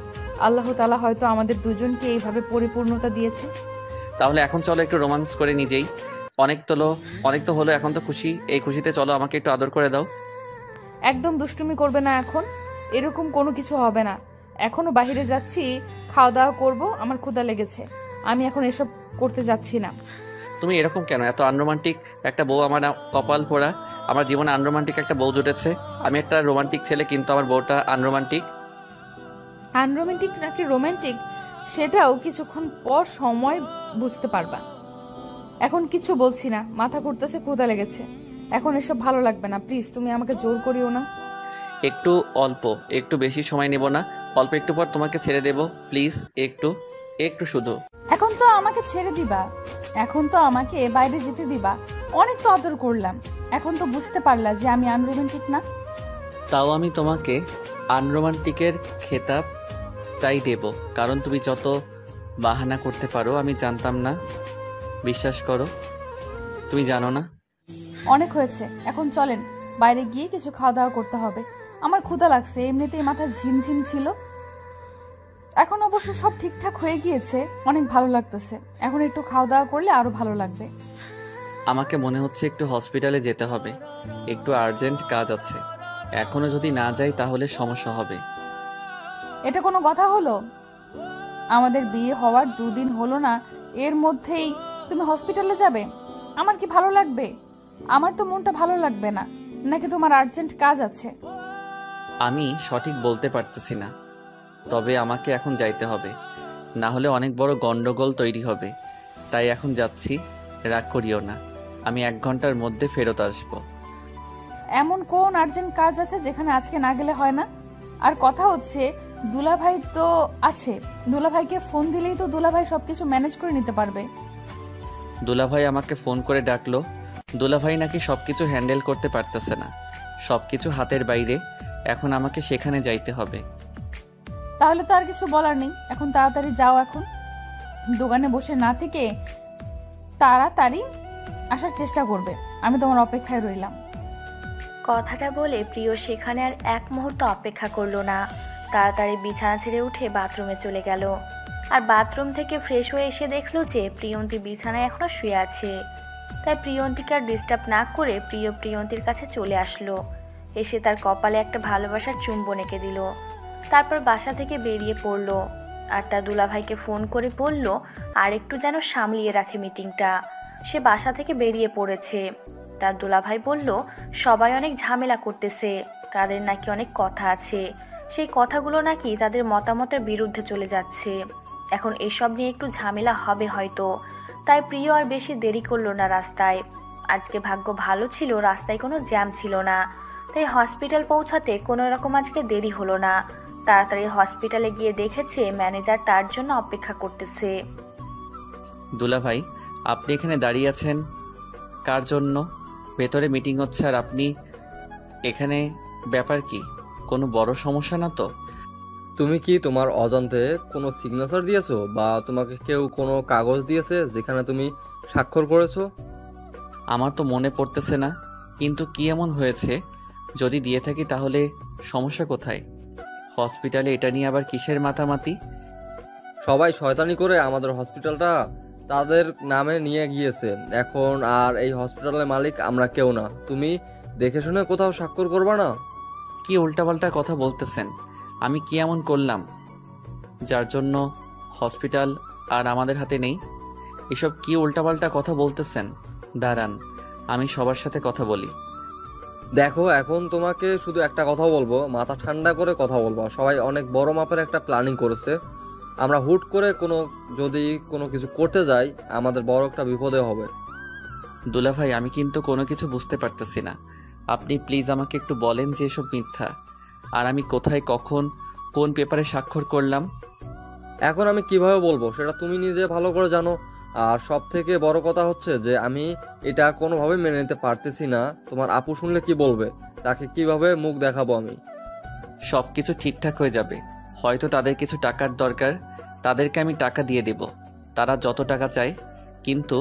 আল্লাহ তাআলা হয়তো আমাদের দুজনকে এইভাবে পরিপূর্ণতা দিয়েছে। তাহলে এখন চলো একটু রোমান্স করে নিজেই। অনেক তো হলো, এখন তো খুশি। এই খুশিতে চলো আমাকে একটু আদর করে দাও। একদম দুষ্টুমি করবে না এখন। এরকম কোনো কিছু হবে না। এখনো বাইরে যাচ্ছি, খাওয়া দাওয়া করব, আমার ক্ষুধা লেগেছে। আমি এখন এসব করতে যাচ্ছি না। তুমি এরকম কেন? এত আনরোমান্টিক একটা বউ আমার কপাল পোড়া। আমার জীবনে আনরোমান্টিক একটা বউ জুটেছে। আমি একটা রোমান্টিক ছেলে, কিন্তু আমার বউটা আনরোমান্টিক। আনরোমান্টিক নাকি রোমান্টিক সেটাও কিছুক্ষণ পর সময় বুঝতে পারবা। এখন কিছু বলছি না, মাথা ঘুরতেছে, ক্ষুধা লেগেছে। এখন এসব ভালো লাগবে না, প্লিজ তুমি আমাকে জোর করিও না। একটু বেশি সময় নেব না। অল্প একটু পর তোমাকে ছেড়ে দেব, প্লিজ। একটু শুধু। এখন তো আমাকে ছেড়ে দিবা, এখন তো আমাকে বাইরে যেতে দিবা। অনেক তো আদর করলাম, এখন তো বুঝতে পারলা যে আমি আনরোমান্টিক না। তাও আমি তোমাকে আনরোমান্টিকের খেতাবটাই দেব, কারণ তুমি যত বাহানা করতে পারো আমি জানতাম না। বিশ্বাস করো, তুমি জানো না। অনেক হয়েছে, এখন চলেন বাইরে গিয়ে কিছু খাওয়া দাওয়া করতে হবে। আমার ক্ষুধা লাগছে, এমনিতেই মাথা ঝিমঝিম ছিল। এখন অবশ্য সব ঠিকঠাক হয়ে গিয়েছে, অনেক ভালো লাগতেছে। এখন একটু খাওয়া দাওয়া করলে আরো ভালো লাগবে। আমাকে মনে হচ্ছে একটু হসপিটালে যেতে হবে, একটু আর্জেন্ট কাজ আছে। এখনো যদি না যাই তাহলে সমস্যা হবে। এটা কোনো কথা হলো? আমাদের বিয়ে হওয়ার 2 দিন হলো না, এর মধ্যেই তুমি হসপিটালে যাবে? আমার কি ভালো লাগবে? আমার তো মনটা ভালো লাগবে না। নাকি তোমার আর্জেন্ট কাজ আছে? আমি সঠিক বলতে পারতেছি না, তবে আমাকে এখন যাইতে হবে, না হলে অনেক বড় গন্ডগোল তৈরি হবে। তাই এখন যাচ্ছি, রাগ করিও না। আমি 1 ঘন্টার মধ্যে ফেরত আসব। এমন কোন আর্জেন্ট কাজ আছে যেখানে আজকে না গেলে হয় না? আর কথা হচ্ছে, দুলাভাই তো আছে, দুলাভাইকে ফোন দিলেই তো দুলাভাই সবকিছু ম্যানেজ করে নিতে পারবে। দুলাভাই আমাকে ফোন করে ডাকলো। দুলাভাই নাকি সবকিছু হ্যান্ডেল করতে পারতেছে না, সবকিছু হাতের বাইরে। এখন আমাকে সেখানে যাইতে হবে। তাহলে তো আর কিছু বলার নেই, এখন তাড়াতাড়ি যাও। এখন দোকানে বসে না থেকে তাড়াতাড়ি আসার চেষ্টা করবে। আমি তোমার অপেক্ষায় রইলাম। কথাটা বলে প্রিয় সেখানে আর এক মুহূর্ত অপেক্ষা করলো না। তাড়াতাড়ি বিছানা ছেড়ে উঠে বাথরুমে চলে গেল। আর বাথরুম থেকে ফ্রেশ হয়ে এসে দেখলো যে প্রিয়ন্তী বিছানায় এখনও শুয়ে আছে। তাই প্রিয়ন্তীকে আর ডিস্টার্ব না করে প্রিয়ন্তীর কাছে চলে আসলো। এসে তার কপালে একটা ভালোবাসার চুম্বন এঁকে দিল। তারপর বাসা থেকে বেরিয়ে পড়ল আর তার দুলাভাইকে ফোন করে বলল আর একটু যেন সামলিয়ে রাখে মিটিংটা। সে বাসা থেকে বেরিয়ে পড়েছে। তার দুলাভাই বলল সবাই অনেক ঝামেলা করতেছে, তাদের নাকি অনেক কথা আছে, সেই কথাগুলো নাকি তাদের মতামতের বিরুদ্ধে চলে যাচ্ছে। এখন এসব নিয়ে একটু ঝামেলা হবে হয়তো। তাই প্রিয় আর বেশি দেরি করলো না রাস্তায়। আজকে ভাগ্য ভালো ছিল, রাস্তায় কোনো জ্যাম ছিল না, তাই হসপিটাল পৌঁছাতে কোনো রকম আজকে দেরি হলো না। তাড়াতাড়ি হসপিটালে গিয়ে দেখেছে ম্যানেজার তার জন্য অপেক্ষা করতেছে। দুলাভাই, আপনি এখানে দাঁড়িয়ে আছেন কার জন্য? ভেতরে মিটিং হচ্ছে আর আপনি এখানে, ব্যাপার কি? কোনো বড় সমস্যা না তো? তুমি কি তোমার অজান্তে কোনো সিগনেচার দিয়েছো বা তোমাকে কেউ কোনো কাগজ দিয়েছে যেখানে তুমি স্বাক্ষর করেছো? আমার তো মনে পড়তেছে না, কিন্তু কি এমন হয়েছে? যদি দিয়ে থাকি তাহলে সমস্যা কোথায়? হসপিটালে এটা নিয়ে আবার কিসের মাতামাতি? সবাই শয়তানি করে আমাদের হসপিটালটা তাদের নামে নিয়ে গিয়েছে। এখন আর এই হসপিটালের মালিক আমরা কেউ না। তুমি দেখে শুনে কোথাও স্বাক্ষর করবা না? কি উল্টাপাল্টা কথা বলতেছেন? আমি কি এমন করলাম যার জন্য হসপিটাল আর আমাদের হাতে নেই? এসব কি উল্টাপাল্টা কথা বলতেছেন? দাঁড়ান, আমি সবার সাথে কথা বলি। দেখো, এখন তোমাকে শুধু একটা কথা বলবো, মাথা ঠান্ডা করে কথা বলবো। সবাই অনেক বড় মাপের একটা প্ল্যানিং করেছে। আমরা হুট করে যদি কোনো কিছু করতে যাই আমাদের বড় একটা বিপদে হবে। দুলাভাই, আমি কিন্তু কোনো কিছু বুঝতে পারতেছি না। আপনি প্লিজ আমাকে একটু বলেন যে এসব মিথ্যা, আর আমি কোথায়, কখন, কোন পেপারে স্বাক্ষর করলাম। এখন আমি কিভাবে বলবো সেটা তুমি নিজে ভালো করে জানো। আর সব থেকে বড় কথা হচ্ছে যে আমি এটা কোনোভাবে মেনে নিতে পারতেছি না। তোমার আপু শুনলে কি বলবে? তাকে কিভাবে মুখ দেখাবো আমি? সব কিছু ঠিকঠাক হয়ে যাবে। হয়তো তাদের কিছু টাকার দরকার, তাদেরকে আমি টাকা দিয়ে দেব, তারা যত টাকা চায়। কিন্তু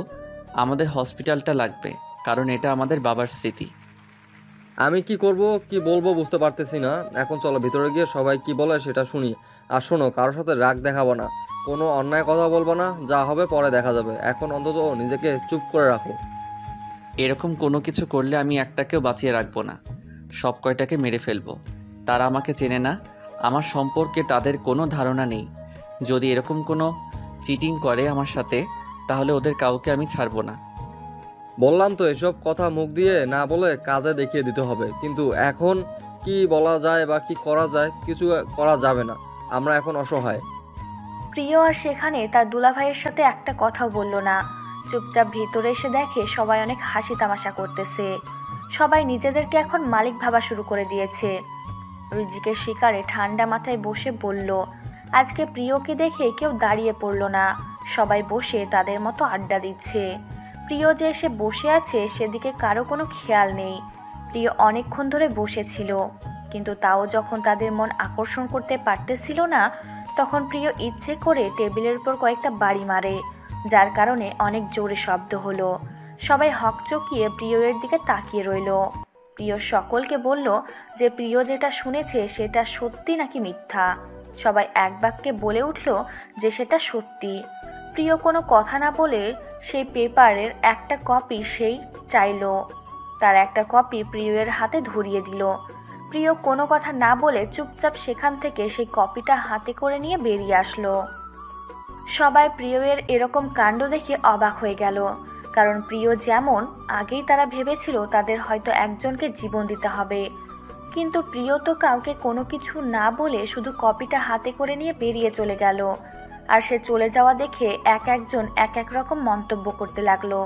আমাদের হসপিটালটা লাগবে, কারণ এটা আমাদের বাবার স্মৃতি। আমি কি করব, কি বলবো বুঝতে পারতেছি না। এখন চলো ভিতরে গিয়ে সবাই কি বলে সেটা শুনি। আর শোনো, কারোর সাথে রাগ দেখাবো না, কোনো অন্যায় কথা বলবো না। যা হবে পরে দেখা যাবে। এখন অন্তত নিজেকে চুপ করে রাখো। এরকম কোনো কিছু করলে আমি একটাকেও বাঁচিয়ে রাখবো না, সব কয়টাকে মেরে ফেলবো। তারা আমাকে চেনে না, আমার সম্পর্কে তাদের কোনো ধারণা নেই। যদি এরকম কোনো চিটিং করে আমার সাথে, তাহলে ওদের কাউকে আমি ছাড়বো না। বললাম তো, এসব কথা মুখ দিয়ে না বলে কাজে দেখিয়ে দিতে হবে। কিন্তু এখন কি বলা যায় বা কি করা যায়? কিছু করা যাবে না, আমরা এখন অসহায়। প্রিয় আর সেখানে তার দুলাভাইয়ের সাথে একটা কথাও বলল না। চুপচাপ ভিতরে এসে দেখে সবাই অনেক হাসি তামাশা করতেছে। সবাই নিজেদেরকে এখন মালিক ভাবা শুরু করে দিয়েছে। রিজিকের শিকারে ঠান্ডা মাথায় বসে বলল, আজকে প্রিয়কে দেখে কেউ দাঁড়িয়ে পড়ল না, সবাই বসে তাদের মতো আড্ডা দিচ্ছে। প্রিয় যে এসে বসে আছে সেদিকে কারো কোনো খেয়াল নেই। প্রিয় অনেকক্ষণ ধরে বসেছিল, কিন্তু তাও যখন তাদের মন আকর্ষণ করতে পারতেছিল না, তখন প্রিয় ইচ্ছে করে টেবিলের উপর কয়েকটা বাড়ি মারে, যার কারণে অনেক জোরে শব্দ হলো। সবাই হকচকিয়ে প্রিয়ের দিকে তাকিয়ে রইল। প্রিয় সকলকে বলল যে প্রিয় যেটা শুনেছে সেটা সত্যি নাকি মিথ্যা। সবাই এক বাক্যে বলে উঠল যে সেটা সত্যি। প্রিয় কোনো কথা না বলে সেই পেপারের একটা কপি সেই চাইল। তার একটা কপি প্রিয়ের হাতে ধরিয়ে দিল। প্রিয় কোনো কথা না বলে চুপচাপ সেখান থেকে সেই কপিটা হাতে করে নিয়ে বেরিয়ে আসলো। সবাই প্রিয়ের এরকম কাণ্ড দেখে অবাক হয়ে গেল, কারণ প্রিয় যেমন আগেই তারা ভেবেছিল তাদের হয়তো একজনকে জীবন দিতে হবে, কিন্তু প্রিয় তো কাউকে কোনো কিছু না বলে শুধু কপিটা হাতে করে নিয়ে বেরিয়ে চলে গেল। আর সে চলে যাওয়া দেখে একজন এক এক রকম মন্তব্য করতে লাগলো।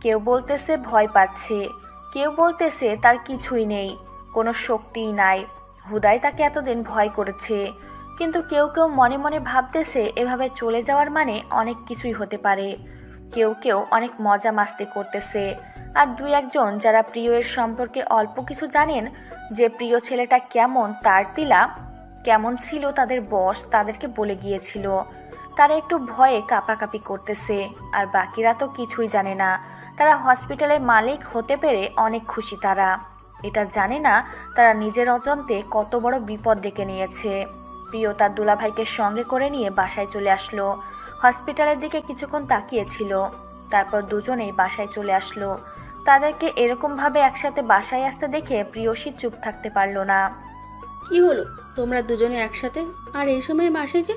কেউ বলতেছে ভয় পাচ্ছে, কেউ বলতেছে তার কিছুই নেই, কোনো শক্তিই নাই, হুদাই তাকে এতদিন ভয় করেছে। কিন্তু কেউ কেউ মনে মনে ভাবতেছে এভাবে চলে যাওয়ার মানে অনেক কিছুই হতে পারে। কেউ কেউ অনেক মজা মাস্তি করতেছে। আর দুই একজন যারা প্রিয়ের সম্পর্কে অল্প কিছু জানেন, যে প্রিয় ছেলেটা কেমন, তার তিলা কেমন ছিল, তাদের বস তাদেরকে বলে গিয়েছিল। তারা একটু ভয়ে কাঁপাকাঁপি করতেছে। আর বাকিরা তো কিছুই জানে না। তারা হসপিটালের মালিক হতে পেরে অনেক খুশি। তারা এটা জানে না তারা নিজের অজান্তে কত বড় বিপদ ডেকে নিয়েছে। প্রিয় তার দুলাভাইকে সঙ্গে করে নিয়ে বাসায় চলে আসলো। হসপিটালের দিকে কিছুক্ষণ তাকিয়েছিল, তারপর দুজনেই বাসায় চলে আসলো। তাদেরকে এরকমভাবে একসাথে বাসায় আসতে দেখে প্রিয়সী চুপ থাকতে পারলো না। কি হলো তোমরা দুজনে একসাথে আর এই সময় বাসায় যে?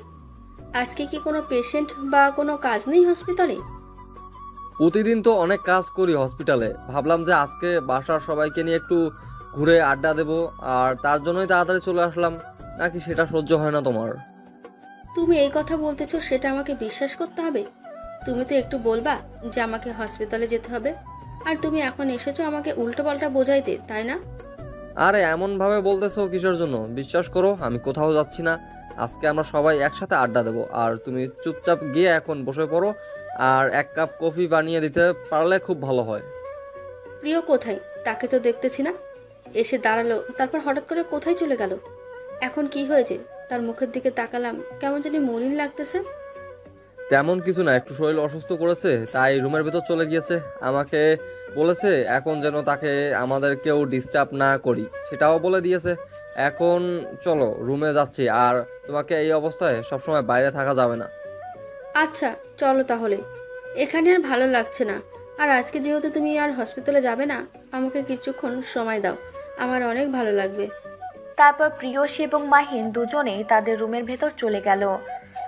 আজকে কি কোনো পেশেন্ট বা কোনো কাজ নেই হসপিটালে? প্রতিদিন তো অনেক কাজ করি হসপিটালে, ভাবলাম যে আজকে বাসার সবাইকে নিয়ে একটু ঘুরে আড্ডা দেবো, আর তার জন্যই তাড়াতাড়ি চলে আসলাম। নাকি সেটা সহ্য হয় না তোমার? তুমি এই কথা বলতেছো সেটা আমাকে বিশ্বাস করতে হবে? তুমি তো একটু বলবা যে আমাকে হসপিটালে যেতে হবে, আর তুমি এখন এসেছো আমাকে উল্টোপাল্টা বোঝাইতে, তাই না? আরে এমনভাবে বলতেছো কিসের জন্য? বিশ্বাস করো আমি কোথাও যাচ্ছি না। আজকে আমরা সবাই একসাথে আড্ডা দেবো, আর তুমি চুপচাপ গিয়ে এখন বসে পড়ো, আর এক কাপ কফি বানিয়ে দিতে পারলে খুব ভালো হয়। প্রিয় কোথায়? তাকে তো দেখতেছি না। এসে দাঁড়ালো, তারপর হঠাৎ করে কোথায় চলে গেল? এখন কি হয়েছে? তার মুখের দিকে তাকালাম, কেমন জানি মলিন লাগতেছে। তেমন কিছু না, একটু শরীর অসুস্থ করেছে তাই রুমের ভিতর চলে গিয়েছে। আমাকে বলেছে এখন যেন তাকে আমাদের কেউ ডিস্টার্ব না করি, সেটাও বলে দিয়েছে। এখন চলো রুমে যাচ্ছি, আর তোমাকে এই অবস্থায় সবসময় বাইরে থাকা যাবে না। আচ্ছা চলো তাহলে, এখানে আর ভালো লাগছে না। আর আজকে যেহেতু তুমি আর হসপিটালে যাবে না, আমাকে কিছুক্ষণ সময় দাও, আমার অনেক ভালো লাগবে। তারপর প্রিয়সী এবং মাহিন দুজনেই তাদের রুমের ভেতর চলে গেল।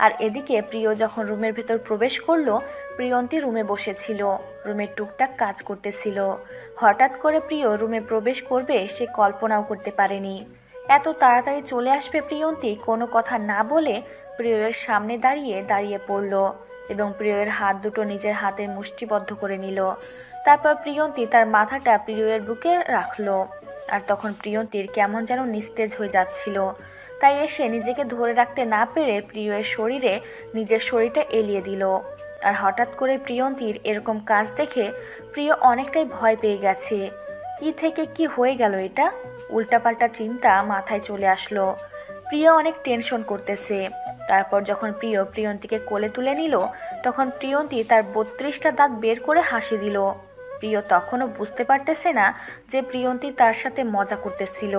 আর এদিকে প্রিয় যখন রুমের ভেতর প্রবেশ করলো, প্রিয়ন্তী রুমে বসেছিল, রুমের টুকটাক কাজ করতেছিল। হঠাৎ করে প্রিয় রুমে প্রবেশ করবে সে কল্পনাও করতে পারেনি। এত তাড়াতাড়ি চলে আসবে প্রিয়ন্তী কোনো কথা না বলে প্রিয়ের সামনে দাঁড়িয়ে পড়ল এবং প্রিয়ের হাত দুটো নিজের হাতে মুষ্টিবদ্ধ করে নিল। তারপর প্রিয়ন্তী তার মাথাটা প্রিয়ের বুকে রাখলো। আর তখন প্রিয়ন্তীর কেমন যেন নিস্তেজ হয়ে যাচ্ছিল, তাই এসে নিজেকে ধরে রাখতে না পেরে প্রিয়ের শরীরে নিজের শরীরটা এলিয়ে দিল। আর হঠাৎ করে প্রিয়ন্তীর এরকম কাজ দেখে প্রিয় অনেকটাই ভয় পেয়ে গেছে। কি থেকে কি হয়ে গেল এটা? উল্টাপাল্টা চিন্তা মাথায় চলে আসলো। প্রিয় অনেক টেনশন করতেছে। তারপর যখন প্রিয় প্রিয়ন্তীকে কোলে তুলে নিল, তখন প্রিয়ন্তী তার 32টা দাঁত বের করে হাসি দিল। প্রিয় তখনও বুঝতে পারতেছে না যে প্রিয়ন্তী তার সাথে মজা করতেছিল।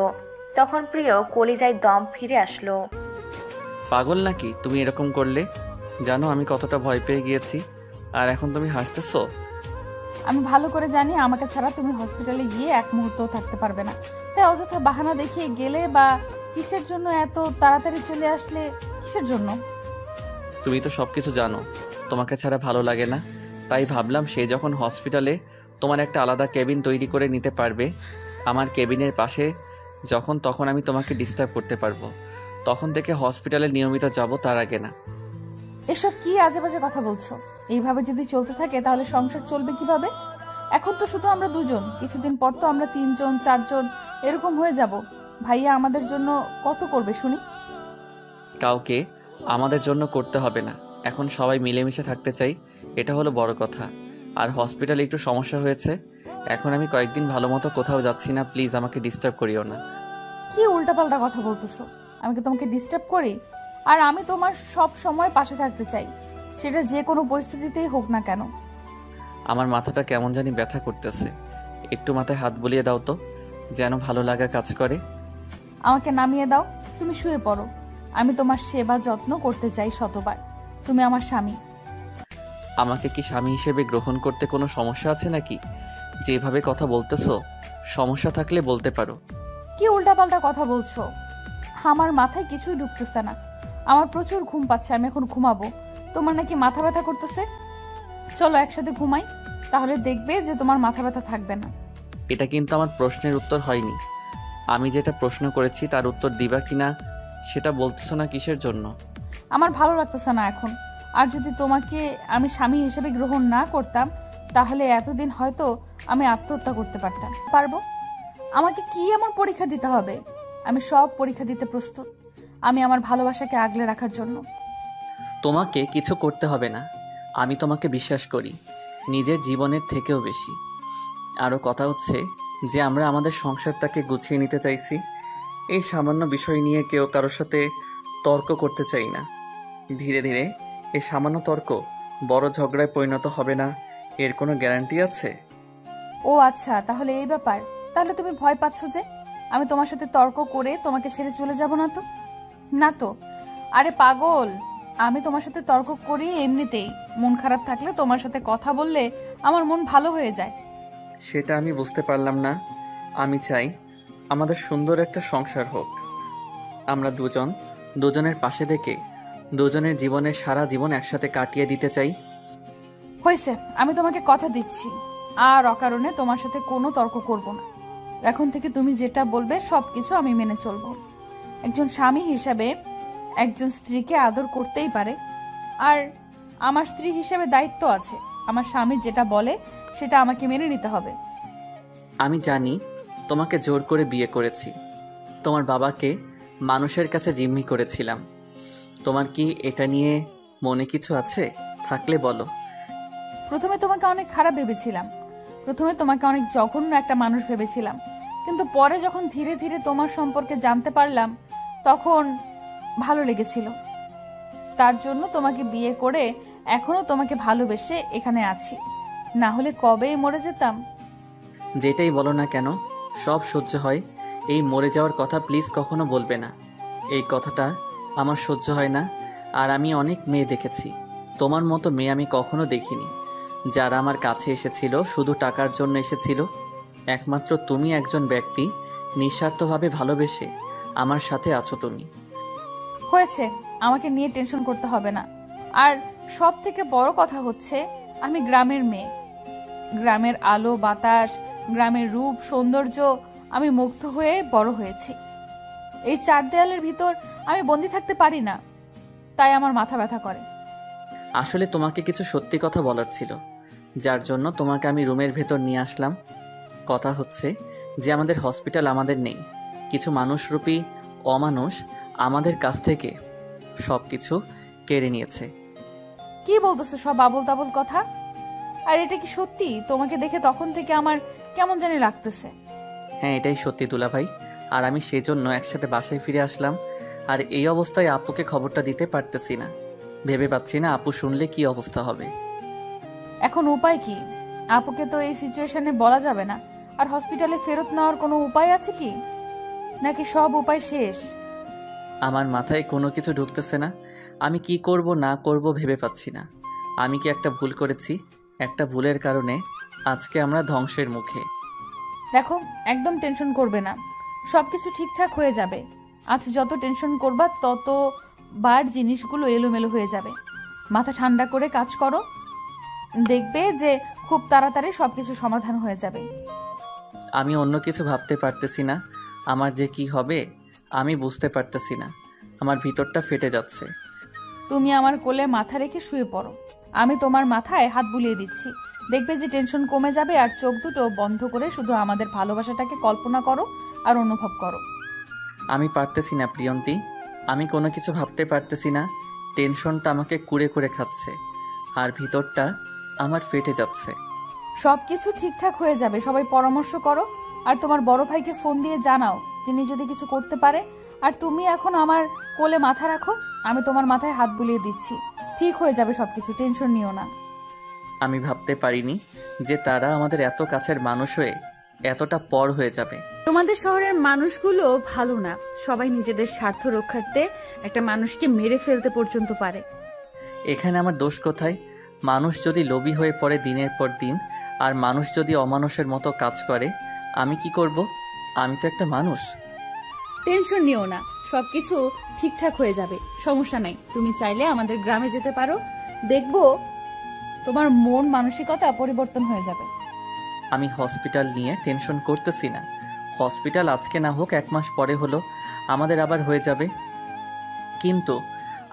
তখন প্রিয় কলিজায় দম ফিরে আসলো। পাগল নাকি তুমি এরকম করলে? জানো আমি কতটা ভয় পেয়ে গিয়েছি, আর এখন তুমি হাসতেছো? আমি ভালো করে জানি আমাকে ছাড়া তুমি হসপিটালে গিয়ে এক মুহূর্তও থাকতে পারবে না, তাই অযথা বাহানা দেখিয়ে গেলে বা কিসের জন্য এত তাড়াতাড়ি চলে আসলে? কিসের জন্য? তুমি তো সব কিছু জানো, তোমাকে ছাড়া ভালো লাগে না। তাই ভাবলাম সে যখন হসপিটালে তোমার একটা আলাদা কেবিন তৈরি করে নিতে পারবে আমার কেবিনের পাশে, যখন তখন আমি তোমাকে ডিস্টার্ব করতে পারবো। তখন থেকে হসপিটালে নিয়মিত যাব, তার আগে না। এসব কি আজে বাজে কথা বলছো? এইভাবে যদি চলতে থাকে তাহলে সংসার চলবে কিভাবে? এখন তো শুধু আমরা দুজন, কিছুদিন পর তো আমরা 3 জন 4 জন এরকম হয়ে যাব। ভাইয়া আমাদের জন্য কত করবে শুনি? কাউকে আমাদের জন্য করতে হবে না, এখন সবাই মিলেমিশে থাকতে চাই, এটা হলো বড় কথা। আর হসপিটালে একটু সমস্যা হয়েছে, এখন আমি কয়েকদিন ভালো মতো কোথাও যাচ্ছি না, প্লিজ আমাকে ডিস্টার্ব করিও না। কি উল্টাপাল্টা কথা বলতেছো? আমি কি তোমাকে ডিস্টার্ব করি? আর আমি তোমার সব সময় পাশে থাকতে চাই, সেটা যে কোনো পরিস্থিতিতেই হোক না কেন। আমার মাথাটা কেমন জানি ব্যথা করতেছে, একটু মাথায় হাত বুলিয়ে দাও তো, যেন ভালো লাগা কাজ করে। আমাকে নামিয়ে দাও, তুমি শুয়ে পড়ো। আমি তোমার সেবা যত্ন করতে চাই শতবার। তুমি আমার স্বামী। আমাকে কি স্বামী হিসেবে গ্রহণ করতে কোনো সমস্যা আছে নাকি? যেভাবে কথা বলতেছো, সমস্যা থাকলে বলতে পারো। কি উল্টাপাল্টা কথা বলছো? আমার মাথায় কিছুই ঢুকতেছে না। আমার প্রচুর ঘুম পাচ্ছে, আমি এখন ঘুমাবো। তোমার নাকি মাথা ব্যথা করতেছে? চলো একসাথে ঘুমাই, তাহলে দেখবে যে তোমার মাথা ব্যথা থাকবে না। এটা কিন্তু আমার প্রশ্নের উত্তর হয়নি। আমি যেটা প্রশ্ন করেছি তার উত্তর দিবা কিনা সেটা বলতেছো না কিসের জন্য? আমার ভালো লাগতেছে না এখন। আর যদি তোমাকে আমি স্বামী হিসেবে গ্রহণ না করতাম, তাহলে এতদিন হয়তো আমি আত্মহত্যা করতে পারবো। আমাকে কি এমন পরীক্ষা দিতে হবে? আমি সব পরীক্ষা দিতে প্রস্তুত, আমি আমার ভালোবাসাকে আগলে রাখার জন্য। তোমাকে কিছু করতে হবে না, আমি তোমাকে বিশ্বাস করি নিজের জীবনের থেকেও বেশি। আরও কথা হচ্ছে যে আমরা আমাদের সংসারটাকে গুছিয়ে নিতে চাইছি। এই সামান্য বিষয় নিয়ে কেউ কারোর সাথে তর্ক করতে চাই না। ধীরে ধীরে এই সামান্য তর্ক বড় ঝগড়ায় পরিণত হবে না, এর কোনো গ্যারান্টি আছে? ও আচ্ছা, তাহলে এই ব্যাপার। তাহলে তুমি ভয় পাচ্ছ যে আমি তোমার সাথে তর্ক করে তোমাকে ছেড়ে চলে যাব না তো? না তো, আরে পাগল, আমি তোমার সাথে তর্ক করি এমনিতেই। মন খারাপ থাকলে তোমার সাথে কথা বললে আমার মন ভালো হয়ে যায়। সেটা আমি বুঝতে পারলাম না। আমি চাই আমাদের সুন্দর একটা সংসার হোক। আমরা দুজনের পাশে থেকে দুজনের জীবনের সারা জীবন একসাথে কাটিয়ে দিতে চাই। হয়েছে, আমি তোমাকে কথা দিচ্ছি আর অকারণে তোমার সাথে কোনো তর্ক করব না। এখন থেকে তুমি যেটা বলবে সবকিছু আমি মেনে চলবো। একজন স্বামী হিসাবে একজন স্ত্রীকে আদর করতেই পারে, আর আমার স্ত্রী হিসেবে দায়িত্ব আছে। আমার স্বামী যেটা বলে সেটা আমাকে মেনে নিতে হবে। আমি জানি তোমাকে জোর করে বিয়ে করেছি, তোমার বাবাকে মানুষের কাছে জিম্মি করেছিলাম। তোমার কি এটা নিয়ে মনে কিছু আছে? থাকলে বলো। প্রথমে তোমাকে অনেক খারাপ ভেবেছিলাম, প্রথমে তোমাকে অনেক জঘন্য একটা মানুষ ভেবেছিলাম, কিন্তু পরে যখন ধীরে ধীরে তোমার সম্পর্কে জানতে পারলাম তখন ভালো লেগেছিল। তার জন্য তোমাকে বিয়ে করে এখনো তোমাকে ভালোবেসে এখানে আছি, না হলে কবেই মরে যেতাম। যেটাই বলো না কেন সব সহ্য হয়, এই মরে যাওয়ার কথা প্লিজ কখনো বলবে না। এই কথাটা আমার সহ্য হয় না। আর আমি অনেক মেয়ে দেখেছি, তোমার মতো মেয়ে আমি কখনো দেখিনি যারা আমার কাছে এসেছিল শুধু টাকার জন্য এসেছিল। একমাত্র তুমি একজন ব্যক্তি নিঃস্বার্থভাবে ভালোবেসে আমার সাথে আছো তুমি। হয়েছে, আমাকে নিয়ে টেনশন করতে হবে না। আর সব থেকে বড় কথা হচ্ছে আমি গ্রামের মেয়ে। গ্রামের আলো বাতাস, গ্রামের রূপ সৌন্দর্য আমি মুগ্ধ হয়ে বড় হয়েছি। এই চার দেয়ালের ভিতর আমি বন্দি থাকতে পারি না, তাই আমার মাথা ব্যথা করে। আসলে তোমাকে কিছু সত্যি কথা বলার ছিল, যার জন্য তোমাকে আমি রুমের ভেতর নিয়ে আসলাম। কথা হচ্ছে যে আমাদের হসপিটাল আমাদের নেই, কিছু মানুষরূপী অমানুষ আমাদের কাছ থেকে সব কিছু কেড়ে নিয়েছে। কি বলতেছো সব আবল তাবল কথা? আর এটা কি সত্যি? তোমাকে দেখে তখন থেকে আমার কেমন জানি লাগতেছে। হ্যাঁ, এটাই সত্যি দুলাভাই। আর আমি সেজন্য একসাথে বাসায় ফিরে আসলাম। আর এই অবস্থায় আপুকে খবরটা দিতে পারতেছি না, ভেবে পাচ্ছি না আপু শুনলে কি অবস্থা হবে। এখন উপায় কি? আপুকে তো এই সিচুয়েশনে বলা যাবে না। আর হসপিটালে ফেরত নেওয়ার কোনো উপায় আছে কি, নাকি সব উপায় শেষ? আমার মাথায় কোনো কিছু ঢুকতেছে না। আমি কি করব না করব ভেবে পাচ্ছি না। আমি কি একটা ভুল করেছি? একটা ভুলের কারণে আজকে আমরা ধ্বংসের মুখে। দেখো, একদম টেনশন করবে না, সবকিছু ঠিকঠাক হয়ে যাবে। আজ যত টেনশন করবা তত বার জিনিসগুলো এলোমেলো হয়ে যাবে। মাথা ঠান্ডা করে কাজ করো, দেখবে যে খুব তাড়াতাড়ি সবকিছু সমাধান হয়ে যাবে। আমি অন্য কিছু ভাবতে পারতেছি না। আমার যে কি হবে আমি বুঝতে পারতেছি না। আমার ভিতরটা ফেটে যাচ্ছে। তুমি আমার কোলে মাথা রেখে শুয়ে পড়ো, আমি তোমার মাথায় হাত বুলিয়ে দিচ্ছি। দেখবে যে টেনশন কমে যাবে। আর চোখ দুটো বন্ধ করে শুধু আমাদের ভালোবাসাটাকে কল্পনা করো আর অনুভব করো। আমি পারতেছি না প্রিয়ন্তী, আমি কোনো কিছু ভাবতে পারতেছি না। টেনশনটা আমাকে কুড়ে কুড়ে খাচ্ছে আর ভিতরটা আমার ফেটে যাচ্ছে। সবকিছু ঠিকঠাক হয়ে যাবে, সবাই পরামর্শ করো। আর তোমার বড় ভাইকে ফোন দিয়ে জানাও তিনি যদি কিছু করতে পারে। আর তুমি এখন আমার কোলে মাথা রাখো, আমি তোমার মাথায় হাত বুলিয়ে দিচ্ছি। ঠিক হয়ে যাবে সবকিছু, টেনশন নিও না। আমি ভাবতে পারিনি যে তারা আমাদের এত কাছের মানুষ হয়ে এতটা পর হয়ে যাবে। তোমাদের শহরের মানুষগুলো ভালো না, সবাই নিজেদের স্বার্থ রক্ষার্থে একটা মানুষকে মেরে ফেলতে পর্যন্ত পারে। এখানে আমার দোষ কোথায়? মানুষ যদি লোভী হয়ে পড়ে দিনের পর দিন, আর মানুষ যদি অমানুষের মতো কাজ করে, আমি কি করব? আমি তো একটা মানুষ। টেনশন নিও না, সবকিছু ঠিকঠাক হয়ে যাবে, সমস্যা নাই। তুমি চাইলে আমাদের গ্রামে যেতে পারো, দেখবো তোমার মন মানসিকতা পরিবর্তন হয়ে যাবে। আমি হসপিটাল নিয়ে টেনশন করতেছি না। হসপিটাল আজকে না হোক 1 মাস পরে হলো আমাদের আবার হয়ে যাবে। কিন্তু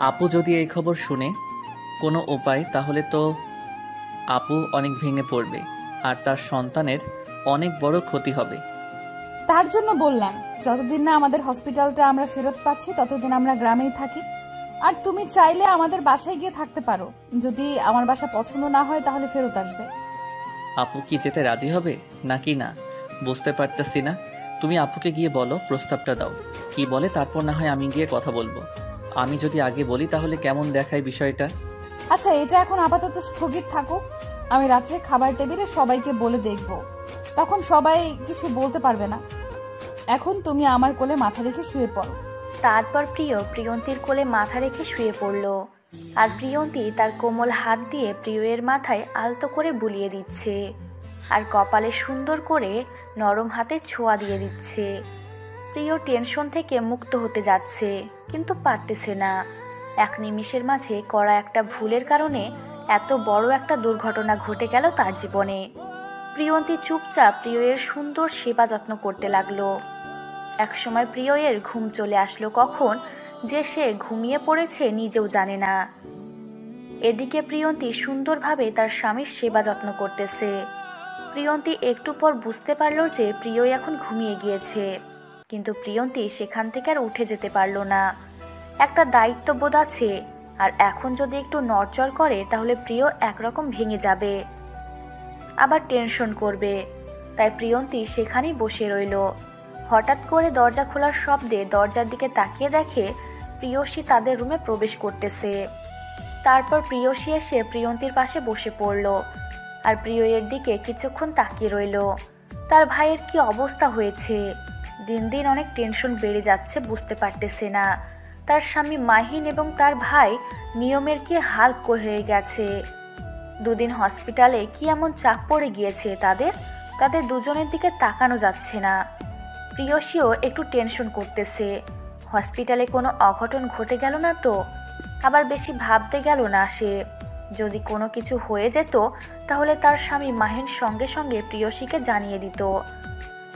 আপু যদি এই খবর শুনে কোনো উপায়, তাহলে তো আপু অনেক ভেঙে পড়বে আর তার সন্তানের অনেক বড় ক্ষতি হবে। তার জন্য বললাম, যতদিন না আমাদের হসপিটালটা আমরা ফেরত পাচ্ছি ততদিন আমরা গ্রামেই থাকি। আর তুমি চাইলে আমাদের বাসায় গিয়ে থাকতে পারো, যদি আমার বাসা পছন্দ না হয় তাহলে ফেরত আসবে। আপু কি যেতে রাজি হবে নাকি না বুঝতে পারতেছি না। তুমি আপুকে গিয়ে বলো, প্রস্তাবটা দাও, কি বলে তারপর না হয় আমি গিয়ে কথা বলবো। আমি যদি আগে বলি তাহলে কেমন দেখায় বিষয়টা। আচ্ছা, এটা এখন আপাতত স্থগিত থাকুক। আমি রাত্রে খাবার টেবিলে সবাইকে বলে দেখব, তখন সবাই কিছু বলতে পারবে না। এখন তুমি আমার কোলে মাথা রেখে শুয়ে পড়ো, তারপর প্রিয় প্রিয়ন্তীর কোলে মাথা রেখে শুয়ে পড়ল, আর প্রিয়ন্তী তার কোমল হাত দিয়ে প্রিয়ের মাথায় আলতো করে বুলিয়ে দিচ্ছে, আর কপালে সুন্দর করে নরম হাতে ছোঁয়া দিয়ে দিচ্ছে। প্রিয় টেনশন থেকে মুক্ত হতে যাচ্ছে, কিন্তু পারতেছে না। এক নিমিষের মাঝে করা একটা ভুলের কারণে এত বড় একটা দুর্ঘটনা ঘটে গেল তার জীবনে। প্রিয়ন্তী চুপচাপ প্রিয়ের সুন্দর সেবা যত্ন করতে লাগলো। একসময় প্রিয়ের ঘুম চলে আসলো কখন যে সে ঘুমিয়ে পড়েছে নিজেও জানে না। এদিকে প্রিয়ন্তী সুন্দরভাবে তার স্বামীর সেবা যত্ন করতেছে। প্রিয়ন্তী একটু পর বুঝতে পারল যে প্রিয় এখন ঘুমিয়ে গিয়েছে, কিন্তু প্রিয়ন্তী সেখান থেকে আর উঠে যেতে পারল না। একটা দায়িত্ববোধ আছে, আর এখন যদি একটু নড়চড় করে তাহলে প্রিয় একরকম ভেঙে যাবে, আবার টেনশন করবে। তাই প্রিয়ন্তী সেখানেই বসে রইল। হঠাৎ করে দরজা খোলার শব্দে দরজার দিকে তাকিয়ে দেখে প্রিয়সী তাদের রুমে প্রবেশ করতেছে। তারপর প্রিয়সী এসে প্রিয়ন্তীর পাশে বসে পড়ল, আর প্রিয়ের দিকে কিছুক্ষণ তাকিয়ে রইল। তার ভাইয়ের কি অবস্থা হয়েছে, দিন দিন অনেক টেনশন বেড়ে যাচ্ছে, বুঝতে পারতেছে না তার স্বামী মাহিন এবং তার ভাই নিয়মের কি হাল হয়ে গেছে। দুদিন হসপিটালে কি এমন চাপ পড়ে গিয়েছে তাদের দুজনের দিকে তাকানো যাচ্ছে না। প্রিয়সীও একটু টেনশন করতেছে, হসপিটালে কোনো অঘটন ঘটে গেল না তো। আবার বেশি ভাবতে গেল না সে, যদি কোনো কিছু হয়ে যেত তাহলে তার স্বামী মাহিন সঙ্গে সঙ্গে প্রিয়সীকে জানিয়ে দিত।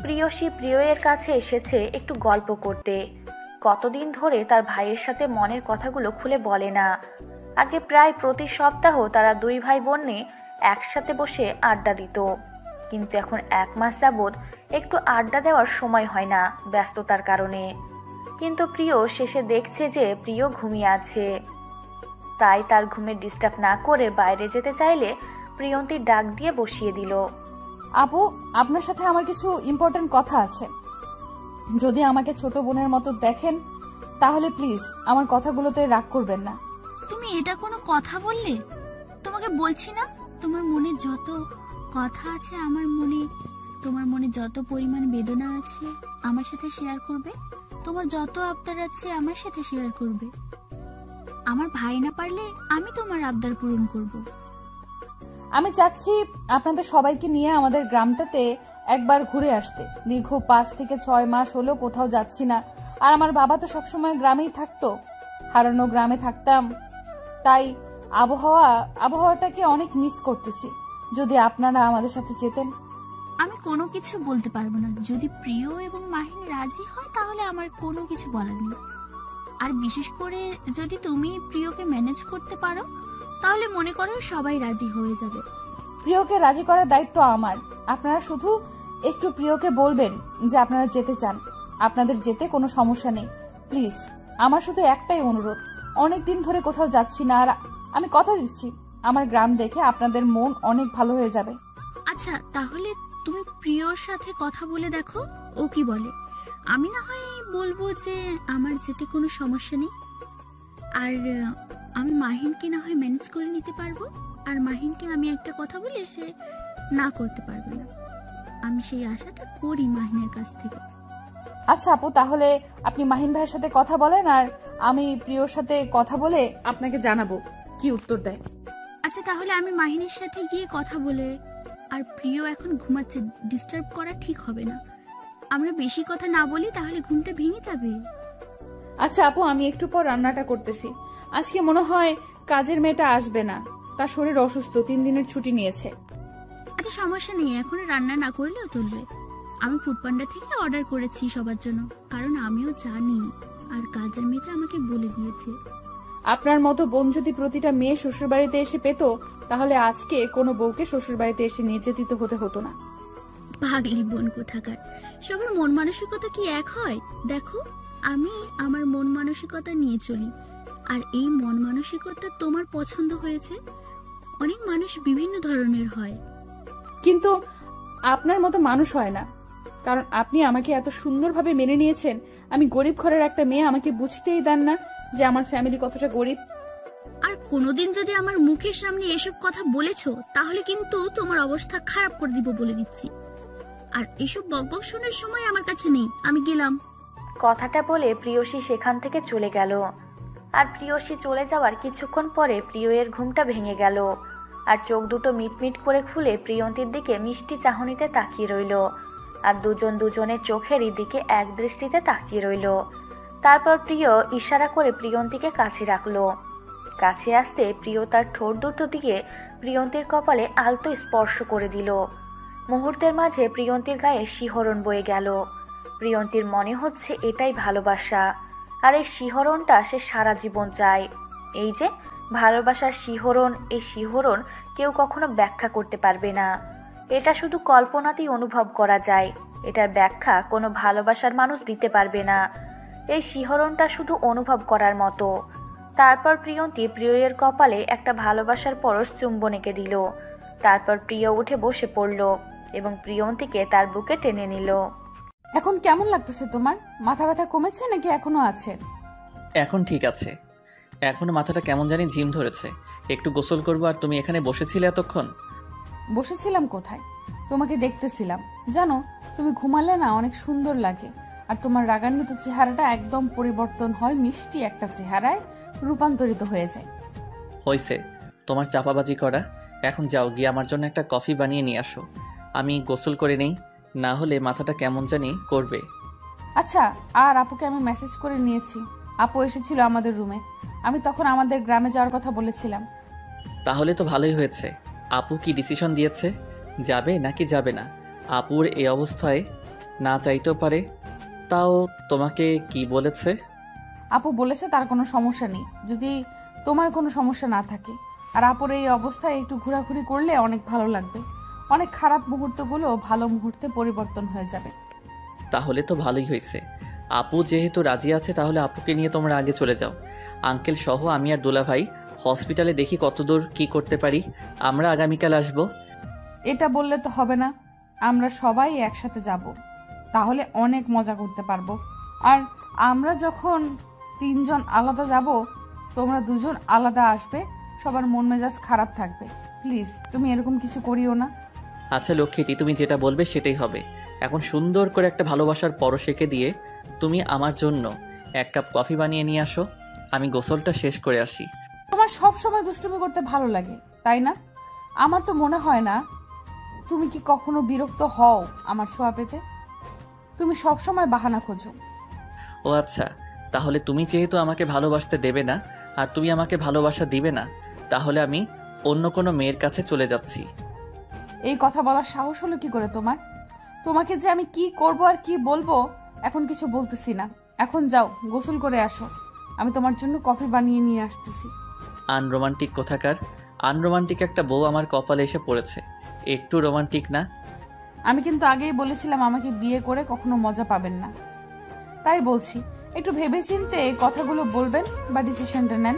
প্রিয়সী প্রিয়ের কাছে এসেছে একটু গল্প করতে। কতদিন ধরে তার ভাইয়ের সাথে মনের কথাগুলো খুলে বলে না। আগে প্রায় প্রতি সপ্তাহ তারা দুই ভাই বোনে একসাথে বসে আড্ডা দিত, কিন্তু এখন 1 মাস যাবৎ একটু আড্ডা দেওয়ার সময় হয় না ব্যস্ততার কারণে। কিন্তু প্রিয় শেষে দেখছে যে প্রিয় ঘুমিয়ে আছে, তাই তার ঘুমে ডিস্টার্ব না করে বাইরে যেতে চাইলে প্রিয়ন্তী ডাক দিয়ে বসিয়ে দিল। আপু, আপনার সাথে আমার কিছু ইম্পর্টেন্ট কথা আছে। যদি আমাকে ছোট বোনের মতো দেখেন তাহলে প্লিজ আমার কথাগুলোতে রাগ করবেন না। তুমি এটা কোনো কথা বললে? তোমাকে বলছি না তোমার মনে যত কথা আছে তোমার মনে যত পরিমাণ বেদনা আছে আমার সাথে শেয়ার করবে, তোমার যত আবদার আছে আমার সাথে শেয়ার করবে। আমার ভাই না পারলে আমি তোমার আবদার পূরণ করব। আমি চাচ্ছি আপনাদের সবাইকে নিয়ে আমাদের গ্রামটাতে একবার ঘুরে আসতে। দীর্ঘ 5 থেকে 6 মাস হলো কোথাও যাচ্ছি না, আর আমার বাবা তো সবসময় গ্রামেই থাকতো, হারানো গ্রামে থাকতাম, তাই আবহাওয়াটাকে অনেক মিস করতেছি। যদি আপনারা আমাদের সাথে যেতেন। আমি কোনো কিছু বলতে পারবো না, যদি প্রিয় এবং মাহিন রাজি হয় তাহলে আমার কোনো কিছু বলার নেই। আর বিশেষ করে যদি তুমি প্রিয়কে ম্যানেজ করতে পারো তাহলে মনে করো সবাই রাজি হয়ে যাবে। প্রিয়কে রাজি করার দায়িত্ব আমার। আপনারা শুধু একটু প্রিয়কে বলবেন যে আপনারা যেতে চান, আপনাদের যেতে কোনো সমস্যা নেই। প্লিজ, আমার শুধু একটাই অনুরোধ, অনেকদিন ধরে কোথাও যাচ্ছি না, আর আমি কথা দিচ্ছি আমার গ্রাম দেখে আপনাদের মন অনেক ভালো হয়ে যাবে। আচ্ছা, তাহলে তুমি প্রিয়র সাথে কথা বলে দেখো ও কি বলে। আমি না হয় বলবো যে আমার যেতে কোনো সমস্যা নেই, আর আমি মাহিনকে না হয় ম্যানেজ করে নিতে পারবো, আর মাহিনকে আমি একটা কথা বলে সে না করতে পারবে না। আমি সেই আশাটা করি মাহিনের কাছ থেকে। আচ্ছা আপু, তাহলে আপনি মাহিন ভাইয়ের সাথে কথা বলেন, আর আমি প্রিয়র সাথে কথা বলে আপনাকে জানাবো কি উত্তর দেয়। আচ্ছা, তাহলে আমি মাহিনের সাথে গিয়ে কথা বলে, আর প্রিয় এখন ঘুমাচ্ছে, ডিস্টার্ব করা ঠিক হবে না। আমরা বেশি কথা না বলি তাহলে ঘুমটা ভেঙে যাবে। আচ্ছা আপু, আমি একটু পর রান্নাটা করতেছি। আজকে মনে হয় কাজের মেয়েটা আসবে না, তার শরীর অসুস্থ, 3 দিনের ছুটি নিয়েছে। আচ্ছা, সমস্যা নেই, এখন রান্না না করলেও চলবে। আমি ফুডপান্ডা থেকে অর্ডার করেছি সবার জন্য, কারণ আমিও জানি, আর কাজের মেয়েটা আমাকে বলে দিয়েছে। আপনার মতো বোন যদি প্রতিটা মেয়ে শ্বশুরবাড়িতে এসে পেত তাহলে আজকে কোনো বউকে শ্বশুরবাড়িতে এসে নির্যাতিত হতে হতো না। পাগলি বোন কোথাকার, সবার মন মানসিকতা কি এক হয়? দেখো, আমি আমার মন মানসিকতা নিয়ে চলি, আর এই মন মানসিকতা তোমার পছন্দ হয়েছে। অনেক মানুষ বিভিন্ন ধরনের হয়, কিন্তু আপনার মতো মানুষ হয় না, কারণ আপনি আমাকে এত সুন্দরভাবে মেনে নিয়েছেন। আমি গরিব ঘরের একটা মেয়ে, আমাকে বুঝতেই দেন না যে আমার ফ্যামিলি কতটা গরিব। আর কোনোদিন যদি আমার মুখের সামনে এসব কথা বলেছো তাহলে কিন্তু তোমার অবস্থা খারাপ করে দিব বলে দিচ্ছি। আর এসব বকবক শোনার সময় আমার কাছে নেই, আমি গেলাম। কথাটা বলে প্রিয়সী সেখান থেকে চলে গেল। আর প্রিয়সী চলে যাওয়ার কিছুক্ষণ পরে প্রিয়ের ঘুমটা ভেঙে গেল। আর চোখ দুটো মিটমিট করে খুলে প্রিয়ন্তীর দিকে মিষ্টি চাহনিতে তাকিয়ে রইল। আর দুজন দুজনের চোখেরই দিকে এক দৃষ্টিতে তাকিয়ে রইল। তারপর প্রিয় ইশারা করে প্রিয়ন্তীকে কাছে রাখলো। কাছে আসতে প্রিয় তার ঠোঁট দুটো দিয়ে প্রিয়ন্তীর কপালে আলতো স্পর্শ করে দিল। মুহূর্তের মাঝে প্রিয়ন্তীর গায়ে শিহরণ বয়ে গেল। প্রিয়ন্তীর মনে হচ্ছে এটাই ভালোবাসা, আর এই শিহরণটা সে সারা জীবন চায়। এই যে ভালোবাসার শিহরণ, এই শিহরণ কেউ কখনো ব্যাখ্যা করতে পারবে না। এটা শুধু কল্পনাতেই অনুভব করা যায়। এটার ব্যাখ্যা কোনো ভালোবাসার মানুষ দিতে পারবে না। এই শিহরণটা শুধু অনুভব করার মতো। তারপর প্রিয়ন্তী প্রিয়ের কপালে একটা ভালোবাসার পরশ চুম্বন এঁকে দিল। তারপর প্রিয় উঠে বসে পড়ল এবং প্রিয়ন্তীকে তার বুকে টেনে নিল। এখন কেমন লাগতেছে তোমার? মাথা ব্যথা কমেছে নাকি এখনো আছে? এখন ঠিক আছে। এখন মাথাটা কেমন জানি ঝিম ধরেছে। একটু গোসল করবো। আর তুমি এখানে বসেছিলে এতক্ষণ? বসেছিলাম কোথায়, তোমাকে দেখতেছিলাম। জানো, তুমি ঘুমালে না অনেক সুন্দর লাগে। আর তোমার রাগান্বিত চেহারাটা একদম পরিবর্তন হয়, মিষ্টি একটা চেহারায় রূপান্তরিত হয়ে যায়। হইছে তোমার চাপাবাজি করা। এখন যাও, গিয়ে আমার জন্য একটা কফি বানিয়ে নিয়ে আসো। আমি গোসল করে নেই, না হলে মাথাটা কেমন জানি করবে। আচ্ছা, আর আপুকে আমি মেসেজ করে নিয়েছি। আপু এসেছিল আমাদের রুমে। আমি তখন আমাদের গ্রামে যাওয়ার কথা বলেছিলাম। তাহলে তো ভালোই হয়েছে। আপু কি ডিসিশন দিয়েছে, যাবে নাকি যাবে না? আপুর এই অবস্থায় না চাইতেও পারে। তাও তোমাকে কি বলেছে? আপু বলেছে তার কোনো সমস্যা নেই যদি তোমার কোনো সমস্যা না থাকে। আর আপুর এই অবস্থায় একটু ঘোরাঘুরি করলে অনেক ভালো লাগবে। অনেক খারাপ মুহূর্তগুলো ভালো মুহূর্তে পরিবর্তন হয়ে যাবে। তাহলে তো ভালোই হয়েছে। আপু যেহেতু রাজি আছে, তাহলে আপুকে নিয়ে তোমরা আগে চলে যাও। আঙ্কেল সহ আমি আর দোলা ভাই হসপিটালে দেখি কতদূর কি করতে পারি। আমরা আগামীকাল আসবো। এটা বললে তো হবে না, আমরা সবাই একসাথে যাব, তাহলে অনেক মজা করতে পারবো। আর আমরা যখন 3 জন আলাদা যাব, তোমরা 2 জন আলাদা আসবে, সবার মন মেজাজ খারাপ থাকবে। প্লিজ তুমি এরকম কিছু করিও না। আচ্ছা লক্ষ্মীটি, তুমি যেটা বলবে সেটাই হবে। এখন সুন্দর করে একটা ভালোবাসার পরশ এঁকে দিয়ে তুমি আমার জন্য 1 কাপ কফি বানিয়ে নিয়ে আসো। আমি গোসলটা শেষ করে আসি। তোমার সব সময় দুষ্টুমি করতে ভালো লাগে, তাই না? আমার তো মনে হয় না। তুমি কি কখনো বিরক্ত হও আমার ছোঁয়া পেতে? তুমি সব সময় বাহানা খোঁজো। ও আচ্ছা, তাহলে তুমি যেহেতু আমাকে ভালোবাসতে দেবে না আর তুমি আমাকে ভালোবাসা দিবে না, তাহলে আমি অন্য কোনো মেয়ের কাছে চলে যাচ্ছি। এই কথা বলার সাহস হলো কি করে তোমার? তোমাকে যে আমি কি করব আর কি বলবো এখন কিছু বলতেছি না। এখন যাও, গোসল করে আসো। আমি তোমার জন্য কফি বানিয়ে নিয়ে আসতেছি। আনরোমান্টিক কোথাকার। আনরোমান্টিক একটা বউ আমার কপালে এসে পড়েছে। একটু রোমান্টিক না। আমি কিন্তু আগেই বলেছিলাম আমাকে বিয়ে করে কখনো মজা পাবেন না। তাই বলছি, একটু ভেবেচিন্তে কথাগুলো বলবেন বা ডিসিশনটা নেন।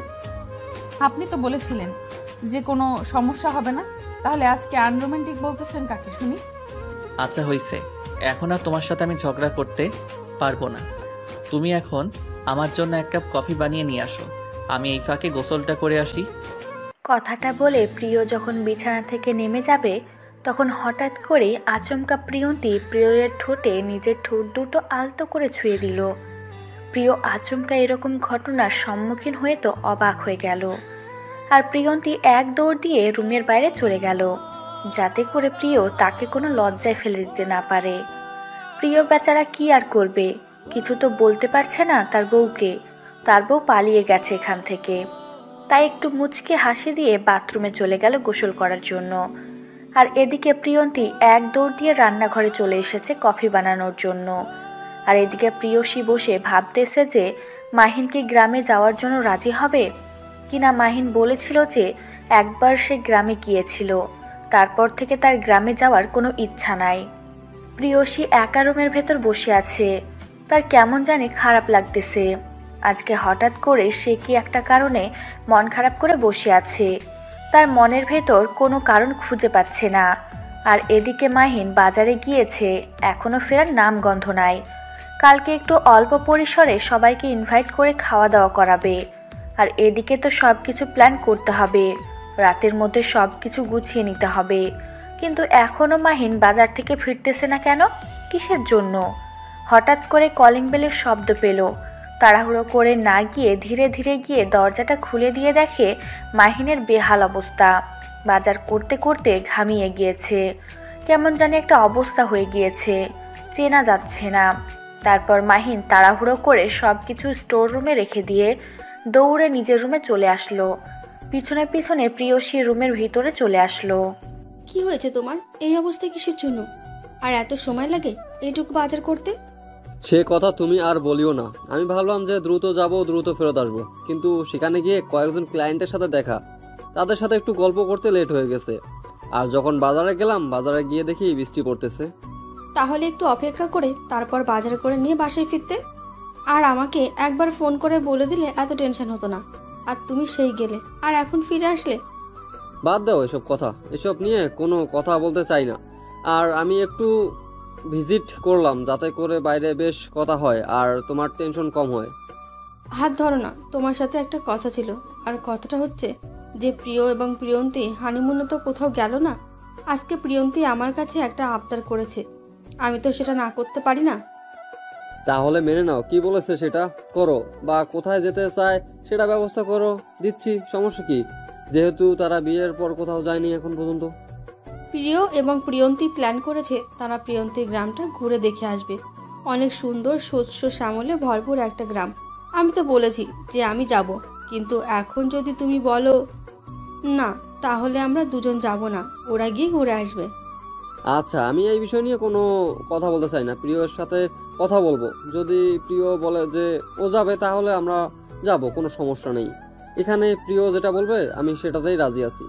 আপনি তো বলেছিলেন যে কোনো সমস্যা হবে না, তাহলে আজকে আনরোমান্টিক বলতেছেন কাকে শুনি? আচ্ছা হইছে, এখন আর তোমার সাথে আমি ঝগড়া করতে পারবো না। তুমি এখন আমার জন্য 1 কাপ কফি বানিয়ে নিয়ে আসো। আমি এই ফাঁকে গোসলটা করে আসি। কথাটা বলে প্রিয় যখন বিছানা থেকে নেমে যাবে, তখন হঠাৎ করে আচমকা প্রিয়ন্তী প্রিয়ের ঠোঁটে নিজের ঠোঁট দুটো আলতো করে ছুঁয়ে দিল। প্রিয় আচমকা এরকম ঘটনার সম্মুখীন হয়ে তো অবাক হয়ে গেল। আর প্রিয়ন্তী এক দৌড় দিয়ে রুমের বাইরে চলে গেল, যাতে করে প্রিয় তাকে কোনো লজ্জায় ফেলে দিতে না পারে। প্রিয় বেচারা কি আর করবে, কিছু তো বলতে পারছে না তার বউকে। তার বউ পালিয়ে গেছে এখান থেকে। তাই একটু মুচকে হাসি দিয়ে বাথরুমে চলে গেল গোসল করার জন্য। আর এদিকে প্রিয়ন্তী এক দৌড় দিয়ে রান্নাঘরে চলে এসেছে কফি বানানোর জন্য। আর এদিকে প্রিয়সী বসে ভাবতেছে যে মাহিন কি গ্রামে যাওয়ার জন্য রাজি হবে কিনা। মাহিন বলেছিল যে একবার সে গ্রামে গিয়েছিল, তারপর থেকে তার গ্রামে যাওয়ার কোনো ইচ্ছা নাই। প্রিয়সী একা রুমের ভেতর বসে আছে, তার কেমন জানি খারাপ লাগতেছে। আজকে হঠাৎ করে সে কি একটা কারণে মন খারাপ করে বসে আছে, তার মনের ভেতর কোনো কারণ খুঁজে পাচ্ছে না। আর এদিকে মাহিন বাজারে গিয়েছে, এখনও ফেরার নামগন্ধ নাই। কালকে একটু অল্প পরিসরে সবাইকে ইনভাইট করে খাওয়া দাওয়া করাবে। আর এদিকে তো সব কিছু প্ল্যান করতে হবে, রাতের মধ্যে সব কিছু গুছিয়ে নিতে হবে। কিন্তু এখনও মাহিন বাজার থেকে ফিরতেছে না কেন? কিসের জন্য? হঠাৎ করে কলিং বেলের শব্দ পেল। তাড়াহুড়ো করে না গিয়ে ধীরে ধীরে গিয়ে দরজাটা খুলে দিয়ে দেখে মাহিনের বেহাল অবস্থা। বাজার করতে করতে ঘামিয়ে গিয়েছে, কেমন জানি একটা অবস্থা হয়ে গিয়েছে, চেনা যাচ্ছে না। তারপর মাহিন তাড়াহুড়ো করে সব কিছু স্টোর রুমে রেখে দিয়ে দৌড়ে নিজের রুমে চলে আসলো। পিছনে পিছনে প্রিয়সী রুমের ভিতরে চলে আসলো। কি হয়েছে তোমার? এই অবস্থায় কিসের জন্য? আর এত সময় লাগে এইটুকু বাজার করতে? সে কথা তুমি আর বলিও না। আমি ভাবলাম যে দ্রুত যাব, দ্রুত ফেরত আসবো, কিন্তু সেখানে গিয়ে কয়েকজন ক্লায়েন্টের সাথে দেখা, তাদের সাথে একটু গল্প করতে লেট হয়ে গেছে। আর যখন বাজারে গেলাম, বাজারে গিয়ে দেখি বৃষ্টি পড়তেছে। তাহলে একটু অপেক্ষা করে তারপর বাজার করে নিয়ে বাসায় ফিরতে। আর আমাকে একবার ফোন করে বলে দিলে এত টেনশন হতো না। আর তুমি সেই গেলে আর এখন ফিরে আসলে। বাদ দাও এসব কথা, এসব নিয়ে কোনো কথা বলতে চাই না। আর আমি একটু ভিজিট করলাম যাতে করে বাইরে বেশ কথা হয় আর তোমার টেনশন কম হয়। হাত ধরো না, তোমার সাথে একটা কথা ছিল। আর কথাটা হচ্ছে যে প্রিয় এবং প্রিয়ন্তী হানিমুনে তো কোথাও গেল না। আজকে প্রিয়ন্তী আমার কাছে একটা আবদার করেছে, আমি তো সেটা না করতে পারি না। তাহলে মেনে নাও, কি বলেছে সেটা করো, বা কোথায় যেতে চায় সেটা ব্যবস্থা করো, দিচ্ছি, সমস্যা কি? যেহেতু তারা বিয়ের পর কোথাও যায়নি এখন পর্যন্ত। প্রিয় এবং প্রিয়ন্তী প্ল্যান করেছে তারা প্রিয়ন্তী গ্রামটা ঘুরে দেখে আসবে। অনেক সুন্দর শস্য শ্যামলে ভরপুর একটা গ্রাম। আমি তো বলেছি যে আমি যাব, কিন্তু এখন যদি তুমি বলো না, তাহলে আমরা দুজন যাব না, ওরা গিয়ে ঘুরে আসবে। আচ্ছা, আমি এই বিষয় নিয়ে কোনো কথা বলতে চাই না। প্রিয়র সাথে কথা বলবো, যদি প্রিয় বলে যে ও যাবে তাহলে আমরা যাব, কোনো সমস্যা নেই। এখানে প্রিয় যেটা বলবে আমি সেটাতেই রাজি আছি।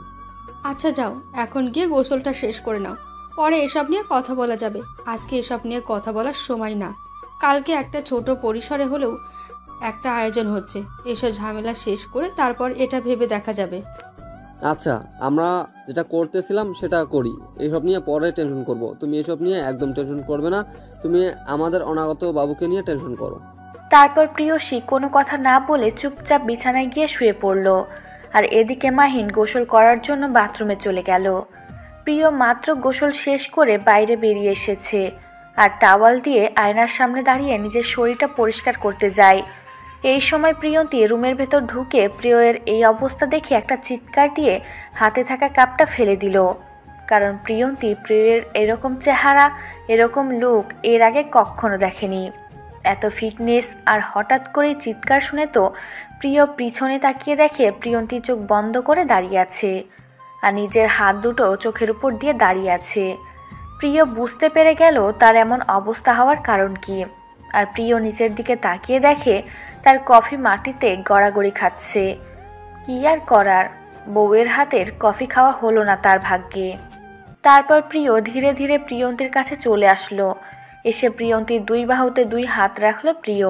আচ্ছা যাও, এখন গিয়ে গোসলটা শেষ করে নাও, পরে এসব নিয়ে কথা বলা যাবে। আজকে এসব নিয়ে কথা বলার সময় না। কালকে একটা ছোট পরিসরে হলেও একটা আয়োজন হচ্ছে, এসব ঝামেলা শেষ করে তারপর এটা ভেবে দেখা যাবে। আচ্ছা, আমরা যেটা করতেছিলাম সেটা করি, এসব নিয়ে পরে টেনশন করব। তুমি এসব নিয়ে একদম টেনশন করবে না, তুমি আমাদের অনাগত বাবুকে নিয়ে টেনশন করো। তারপর প্রিয়সী কোনো কথা না বলে চুপচাপ বিছানায় গিয়ে শুয়ে পড়ল। আর এদিকে মাহিন গোসল করার জন্য বাথরুমে চলে গেল। প্রিয় মাত্র গোসল শেষ করে বাইরে বেরিয়ে এসেছে আর টাওয়াল দিয়ে আয়নার সামনে দাঁড়িয়ে নিজের শরীরটা পরিষ্কার করতে যায়। এই সময় প্রিয়ন্তী রুমের ভেতর ঢুকে প্রিয়ের এই অবস্থা দেখে একটা চিৎকার দিয়ে হাতে থাকা কাপটা ফেলে দিল। কারণ প্রিয়ন্তী প্রিয়ের এরকম চেহারা, এরকম লুক এর আগে কখনো দেখেনি। এত ফিটনেস, আর হঠাৎ করে চিৎকার শুনে তো প্রিয় পিছনে তাকিয়ে দেখে প্রিয়ন্তী চোখ বন্ধ করে দাঁড়িয়ে আছে আর নিজের হাত দুটো চোখের উপর দিয়ে দাঁড়িয়ে আছে। প্রিয় বুঝতে পেরে গেল তার এমন অবস্থা হওয়ার কারণ কি। আর প্রিয় নিচের দিকে তাকিয়ে দেখে তার কফি মাটিতে গড়াগড়ি খাচ্ছে। কি আর করার, বউয়ের হাতের কফি খাওয়া হলো না তার ভাগ্যে। তারপর প্রিয় ধীরে ধীরে প্রিয়ন্তীর কাছে চলে আসলো। এসে প্রিয়ন্তীর দুই বাহুতে দুই হাত রাখলো প্রিয়।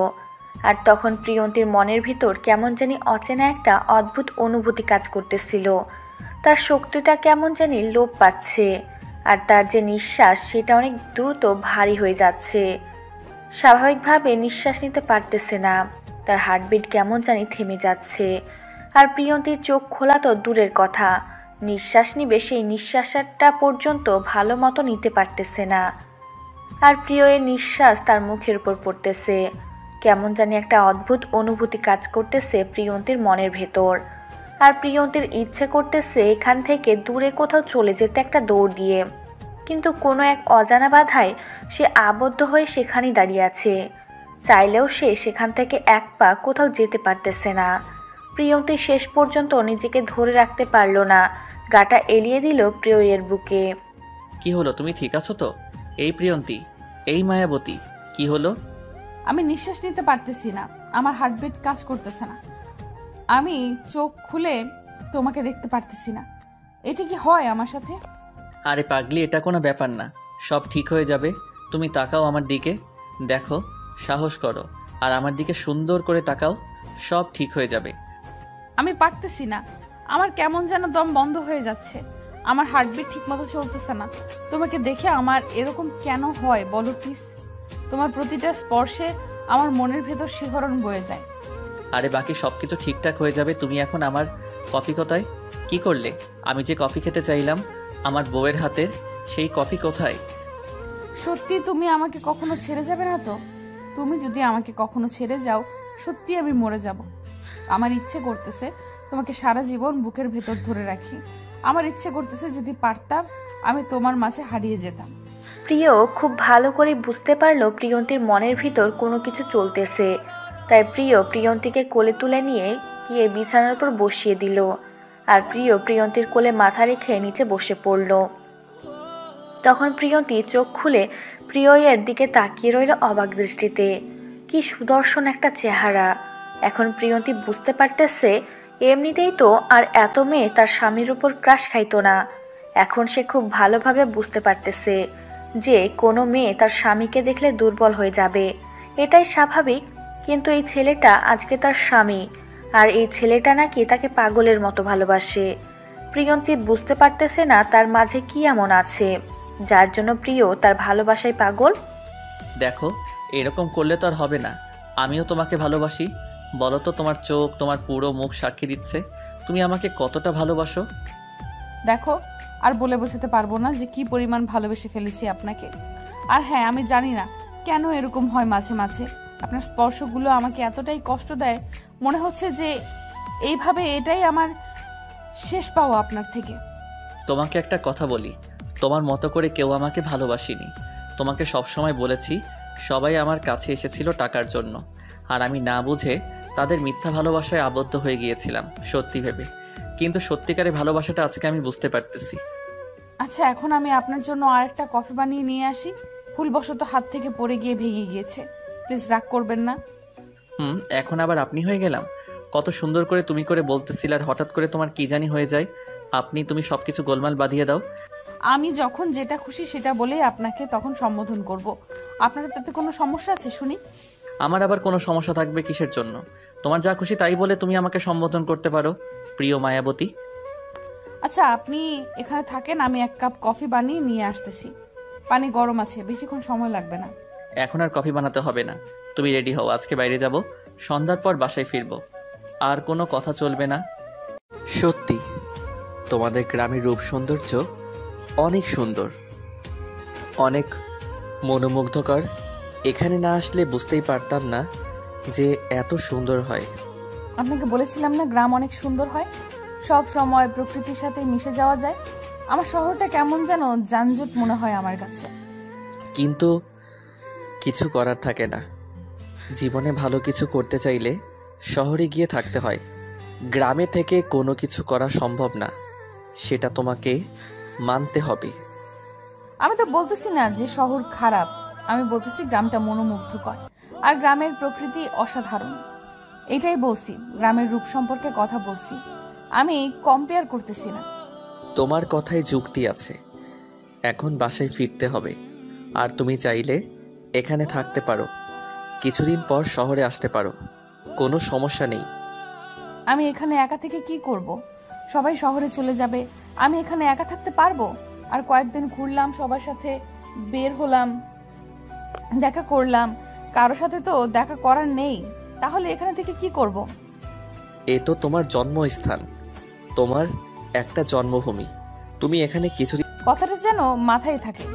আর তখন প্রিয়ন্তীর মনের ভিতর কেমন জানি অচেনা একটা অদ্ভুত অনুভূতি কাজ করতেছিল। তার শক্তিটা কেমন জানি লোপ পাচ্ছে, আর তার যে নিঃশ্বাস সেটা অনেক দ্রুত ভারী হয়ে যাচ্ছে। স্বাভাবিকভাবে নিঃশ্বাস নিতে পারতেছে না, তার হার্টবিট কেমন জানি থেমে যাচ্ছে। আর প্রিয়ন্তীর চোখ খোলা তো দূরের কথা, নিঃশ্বাস নিবে সেই নিঃশ্বাসটা পর্যন্ত ভালো মতো নিতে পারতেছে না। আর প্রিয়ের নিঃশ্বাস তার মুখের উপর পড়তেছে। কেমন জানি একটা অদ্ভুত অনুভূতি কাজ করতেছে প্রিয়ন্তীর মনের ভেতর। আর প্রিয়ন্তীর ইচ্ছে করতেছে এখান থেকে দূরে কোথাও চলে যেতে একটা দৌড় দিয়ে, কিন্তু কোনো এক অজানা বাধায় সে আবদ্ধ হয়ে সেখানেই দাঁড়িয়ে আছে। চাইলেও সে সেখান থেকে এক পা কোথাও যেতে পারতেছে না। প্রিয়ন্তী শেষ পর্যন্ত নিজেকে ধরে রাখতে পারল না, গাটা এলিয়ে দিল প্রিয়ের বুকে। কি হলো, তুমি ঠিক আছো তো? এই প্রিয়ন্তী, এই মায়াবতী, কি হলো? আমি নিঃশ্বাস নিতে পারতেছি না, আমার হার্টবিট কাজ করতেছে না, আমি চোখ খুলে তোমাকে দেখতে পারতেছি না। এটা কি হয় আমার সাথে? আরে পাগলি, এটা কোনো ব্যাপার না, সব ঠিক হয়ে যাবে। তুমি তাকাও আমার দিকে, দেখো, সাহস করো, আর আমার দিকে সুন্দর করে তাকাও, সব ঠিক হয়ে যাবে। আমি পারতেছি না, আমার কেমন যেন দম বন্ধ হয়ে যাচ্ছে, আমার হার্টবিট ঠিক মতো চলতেছে না। তোমাকে দেখে আমার এরকম কেন হয় বলো প্লিজ? তোমার প্রতিটা স্পর্শে আমার মনের ভেতর শিহরণ বয়ে যায়। আরে বাকি সব কিছু ঠিকঠাক হয়ে যাবে। তুমি এখন আমার কফি কোথায়? কি করলে? আমি যে কফি খেতে চাইলাম আমার বউয়ের হাতের, সেই কফি কোথায়? সত্যি তুমি আমাকে কখনো ছেড়ে যাবে না তো? তুমি যদি আমাকে কখনো ছেড়ে যাও, সত্যি আমি মরে যাব। আমার ইচ্ছে করতেছে তোমাকে সারা জীবন বুকের ভেতর ধরে রাখি। আমার ইচ্ছে করতেছে যদি পারতাম আমি তোমার মাঝে হারিয়ে যেতাম। প্রিয় খুব ভালো করে বুঝতে পারলো প্রিয়ন্তীর মনের ভিতর কোনো কিছু চলতেছে। তাই প্রিয় প্রিয়ন্তীকে কোলে তুলে নিয়ে গিয়ে বিছানার উপর বসিয়ে দিল। আর প্রিয় প্রিয়ন্তীর কোলে মাথা রেখে নিচে বসে পড়ল। তখন প্রিয়ন্তী চোখ খুলে প্রিয়ের দিকে তাকিয়ে রইল অবাক দৃষ্টিতে। কি সুদর্শন একটা চেহারা! এখন প্রিয়ন্তী বুঝতে পারতেছে এমনিতেই তো আর এত মেয়ে তার স্বামীর উপর ক্রাশ খাইতো না। এখন সে খুব ভালোভাবে বুঝতে পারতেছে যে কোনো মেয়ে তার স্বামীকে দেখলে দুর্বল হয়ে যাবে, এটাই স্বাভাবিক। কিন্তু এই ছেলেটা আজকে তার স্বামী, আর এই ছেলেটা নাকি তাকে পাগলের মতো ভালোবাসে। প্রিয়ন্তী বুঝতে পারতেছে না তার মাঝে কি এমন আছে যার জন্য প্রিয় তার ভালোবাসায় পাগল। দেখো, এরকম করলে তো আর হবে না। আমিও তোমাকে ভালোবাসি। বলো তো, তোমার চোখ, তোমার পুরো মুখ সাক্ষী দিচ্ছে তুমি আমাকে কতটা ভালোবাসো। দেখো, আর বলে বোঝাতে পারবো না যে কি পরিমাণ ভালোবেসে ফেলেছি আপনাকে। আর হ্যাঁ, আমি জানি না কেন এরকম হয় মাঝে মাঝে। আপনার স্পর্শগুলো আমাকে এতটাই কষ্ট দেয়, মনে হচ্ছে যে এইভাবে এটাই আমার শেষ পাওয়া আপনার থেকে। তোমাকে একটা কথা বলি, তোমার মতো করে কেউ আমাকে ভালোবাসেনি। তোমাকে সবসময় বলেছি সবাই আমার কাছে এসেছিল টাকার জন্য, আর আমি না বুঝে তাদের মিথ্যা ভালোবাসায় আবদ্ধ হয়ে গিয়েছিলাম সত্যি ভেবে। কিন্তু সত্যিকারের ভালোবাসাটা আজকে আমি বুঝতে পারতেছি। আচ্ছা, এখন আমি আপনার জন্য আরেকটা কফি বানিয়ে নিয়ে আসি। ভুলবশত হাত থেকে পড়ে গিয়ে ভেঙে গিয়েছে, প্লিজ রাগ করবেন না। এখন আবার আপনি হয়ে গেলাম? কত সুন্দর করে তুমি করে বলতেছিল, আর হঠাৎ করে তোমার কি জানি হয়ে যায়। তুমি সবকিছু গোলমাল বাঁধিয়ে দাও। আমি যখন যেটা খুশি সেটা বলেই আপনাকে তখন সম্বোধন করব। আপনার তাতে কোনো সমস্যা আছে শুনি? আমার আবার কোনো সমস্যা থাকবে কিসের জন্য? তোমার যা খুশি তাই বলে তুমি আমাকে সম্বোধন করতে পারো, প্রিয় মায়াবতী। আচ্ছা, আপনি এখানে থাকেন, আমি এক কাপ কফি বানিয়ে নিয়ে আসতেছি। পানি গরম আছে, বেশিক্ষণ সময় লাগবে না। এখন আর কফি বানাতে হবে না, তুমি রেডি হও। আজকে বাইরে যাব, সন্ধ্যার পর বাসায় ফিরবো। আর কোনো কথা চলবে না। সত্যি তোমাদের গ্রামের রূপ সৌন্দর্য অনেক সুন্দর, অনেক মনোমুগ্ধকর। এখানে না আসলে বুঝতেই পারতাম না যে এত সুন্দর হয়। আপনাকে বলেছিলাম না গ্রাম অনেক সুন্দর হয়, সব সময় প্রকৃতির সাথে মিশে যাওয়া যায়। আমার শহরটা কেমন যেন যানজট মনে হয় আমার কাছে। কিন্তু কিছু করার থাকে না। জীবনে ভালো কিছু করতে চাইলে শহরে গিয়ে থাকতে হয়। গ্রামে থেকে কোনো কিছু করা সম্ভব না, সেটা তোমাকে মানতে হবে। আমি তো বলতেছি না যে শহর খারাপ, আমি বলতেছি গ্রামটা মনোমুগ্ধকর আর গ্রামের প্রকৃতি অসাধারণ। এটাই বলছি, গ্রামের রূপ সম্পর্কে কথা বলছি, আমি কম্পেয়ার করতেছি না। তোমার কথায় যুক্তি আছে। এখন বাসায় ফিরতে হবে, আর তুমি চাইলে এখানে থাকতে পারো, কিছুদিন পর শহরে আসতে পারো, কোনো সমস্যা নেই। আমি এখানে একা থেকে কি করব? সবাই শহরে চলে যাবে, আমি এখানে একা থাকতে পারবো? আর কয়েকদিন ঘুরলাম, সবার সাথে বের হলাম, দেখা করলাম, কারো সাথে তো দেখা করার নেই, তাহলে এখানে থেকে কি করব? এ তো তোমার জন্মস্থান, তোমার একটা জন্মভূমি। তুমি এখানে কিছুদিন। কথাটা যেন মাথায় থাকে,